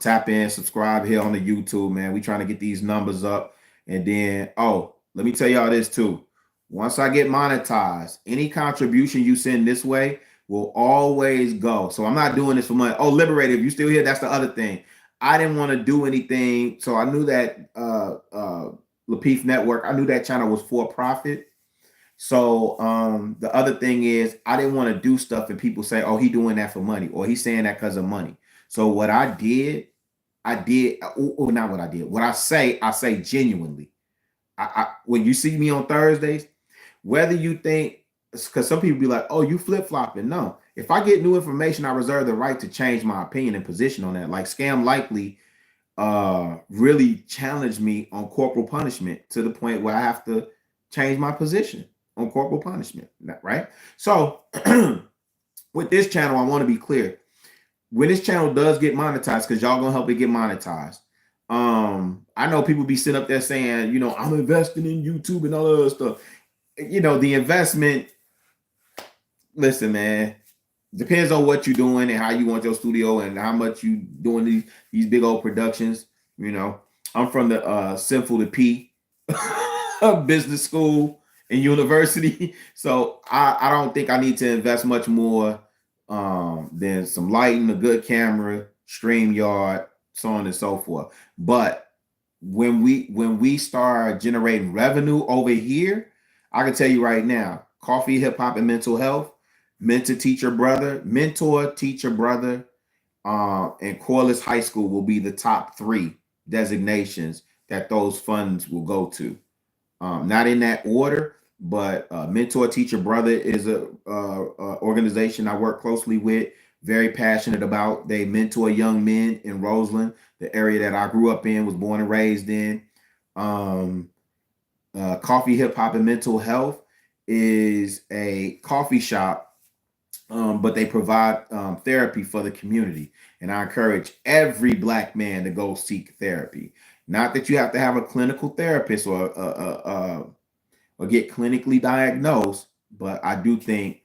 Tap in, subscribe here on the YouTube, man. We trying to get these numbers up. And then, let me tell y'all this too. Once I get monetized, any contribution you send this way will always go. So I'm not doing this for money. Oh, Liberated, if you still here, that's the other thing. I didn't want to do anything. So I knew that Lapeef Network, I knew that channel was for profit. So the other thing is I didn't want to do stuff and people say, oh, he doing that for money or he's saying that because of money. So what I did, or not what I did. What I say genuinely. When you see me on Thursdays, whether you think, because some people be like, oh, you flip-flopping. No. If I get new information, I reserve the right to change my opinion and position on that. Like Scam Likely really challenged me on corporal punishment to the point where I have to change my position on corporal punishment, right? So with this channel, I want to be clear. When this channel does get monetized, because y'all gonna help it get monetized. I know people be sitting up there saying, I'm investing in YouTube and all that other stuff. The investment, listen, man, depends on what you're doing and how you want your studio and how much you doing these big old productions. I'm from the Sinful to P business school and university. So I don't think I need to invest much more than some lighting, a good camera, StreamYard, so on and so forth. But when we start generating revenue over here, I can tell you right now, coffee, hip hop, and mental health, mentor, teacher, brother, and Corliss High School will be the top 3 designations that those funds will go to. Not in that order, but Mentor Teacher Brother is a organization I work closely with, very passionate about. They mentor young men in Roseland, the area that I grew up in, was born and raised in. Coffee, Hip Hop, and Mental Health is a coffee shop, but they provide therapy for the community. And I encourage every Black man to go seek therapy. Not that you have to have a clinical therapist or get clinically diagnosed, but I do think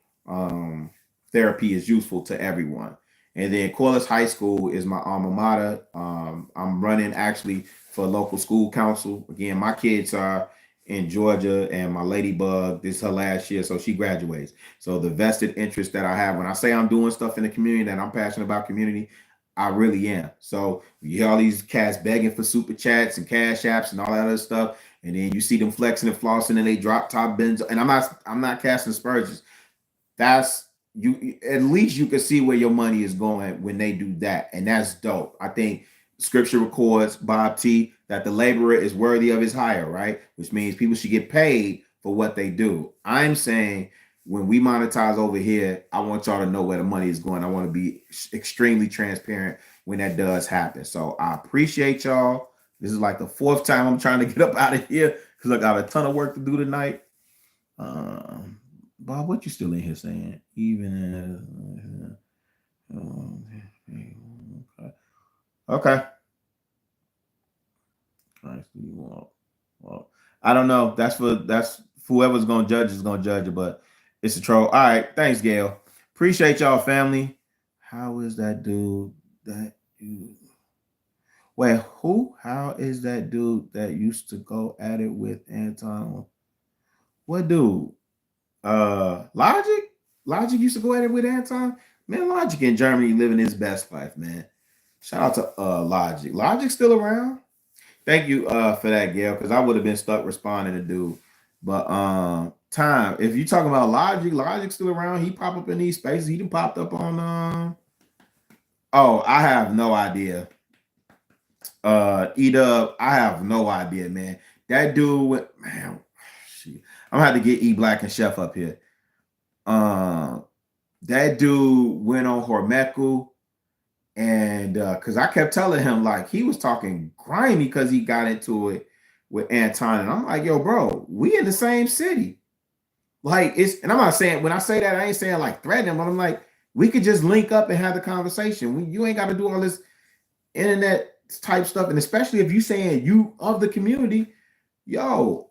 therapy is useful to everyone. And then Corliss High School is my alma mater. I'm running actually for local school council. Again, my kids are in Georgia, and my ladybug, this is her last year, so she graduates. So the vested interest that I have when I say I'm doing stuff in the community and I'm passionate about community, I really am. So you hear all these cats begging for super chats and cash apps and all that other stuff, and then you see them flexing and flossing and they drop top bins. And I'm not casting aspersions. That's you. At least you can see where your money is going when they do that, and that's dope. I think Scripture records, Bob T, that the laborer is worthy of his hire, right? Which means people should get paid for what they do. I'm saying when we monetize over here, I want y'all to know where the money is going. I want to be extremely transparent when that does happen. So I appreciate y'all. This is like the fourth time I'm trying to get up out of here because I got a ton of work to do tonight. Bob, what you still in here saying? Even as okay. Well, I don't know. That's whoever's gonna judge is gonna judge it, but it's a troll. All right, thanks, Gail. Appreciate y'all, family. How is that dude? That dude. Wait, who? How is that dude that used to go at it with Anton? What dude? Logic? Logic used to go at it with Anton? Man, Logic in Germany living his best life, man. Shout out to Logic. Logic still around? Thank you for that, Gail, because I would have been stuck responding to dude. But time, if you talking about Logic, Logic still around. He pop up in these spaces. He done popped up on oh, I have no idea. E-Dub, I have no idea, man. That dude went, man, shit. I'm gonna have to get E Black and Chef up here. That dude went on Hormeku, and because I kept telling him like he was talking grimy because he got into it with Anton, and I'm like, yo, bro, we in the same city. Like it's, and I'm not saying when I say that, I ain't saying like threaten him, but I'm like, we could just link up and have the conversation. You ain't got to do all this internet type stuff, and especially if you saying you of the community, yo,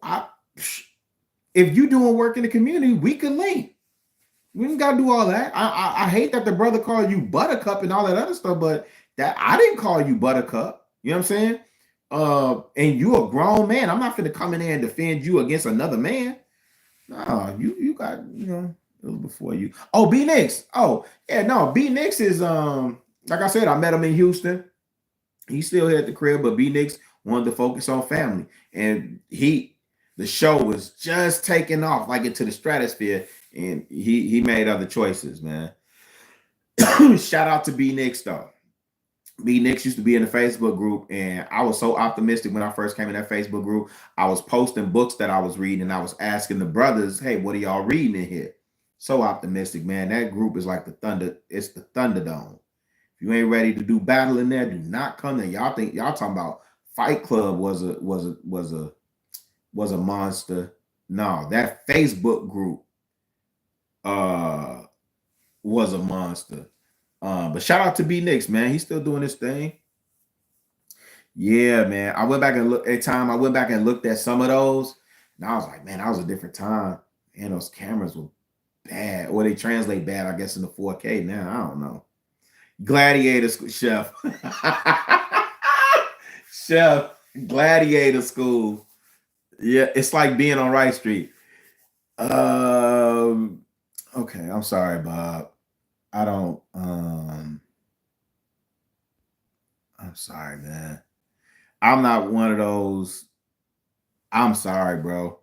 if you doing work in the community, we can link. We ain't gotta do all that. I hate that the brother called you Buttercup and all that other stuff, but that I didn't call you Buttercup. You know what I'm saying? And you a grown man. I'm not gonna come in there and defend you against another man. No, you got it was before you. Oh, B Nix. Oh yeah, no, B Nix is like I said, I met him in Houston. He's still here at the crib, but B Nix wanted to focus on family, and the show was just taking off like into the stratosphere, and he made other choices, man. Shout out to B Nix though. B Nix used to be in the Facebook group, and I was so optimistic when I first came in that Facebook group. I was posting books that I was reading, and I was asking the brothers, "Hey, what are y'all reading in here?" So optimistic, man. That group is like the thunder. It's the Thunderdome. If you ain't ready to do battle in there, do not come there. Y'all think y'all talking about Fight Club was a monster. No, that Facebook group was a monster. But shout out to B Nix, man. He's still doing his thing. Yeah, man. I went back and looked at some of those, and I was like, man, that was a different time. And those cameras were bad, or they translate bad, I guess, in the 4K now. I don't know. Gladiator Chef. Chef, Gladiator School. Yeah, it's like being on Rice Street. Okay, I'm sorry, Bob. I don't I'm sorry, man. I'm not one of those. I'm sorry, bro.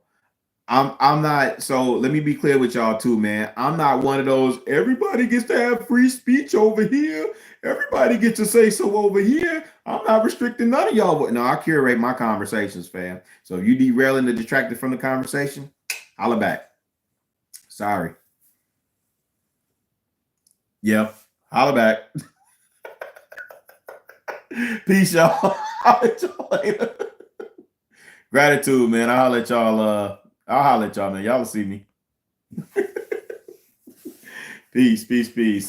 I'm not. So let me be clear with y'all too, man. I'm not one of those. Everybody gets to have free speech over here. Everybody gets to say so over here. I'm not restricting none of y'all. No, I curate my conversations, fam. So if you derailing the detracted from the conversation, holla back. Sorry. Yep. Holla back. Peace, y'all. I'll let y'all later. Gratitude, man. I'll let y'all. I'll holler at y'all, man. Y'all will see me. Peace, peace, peace.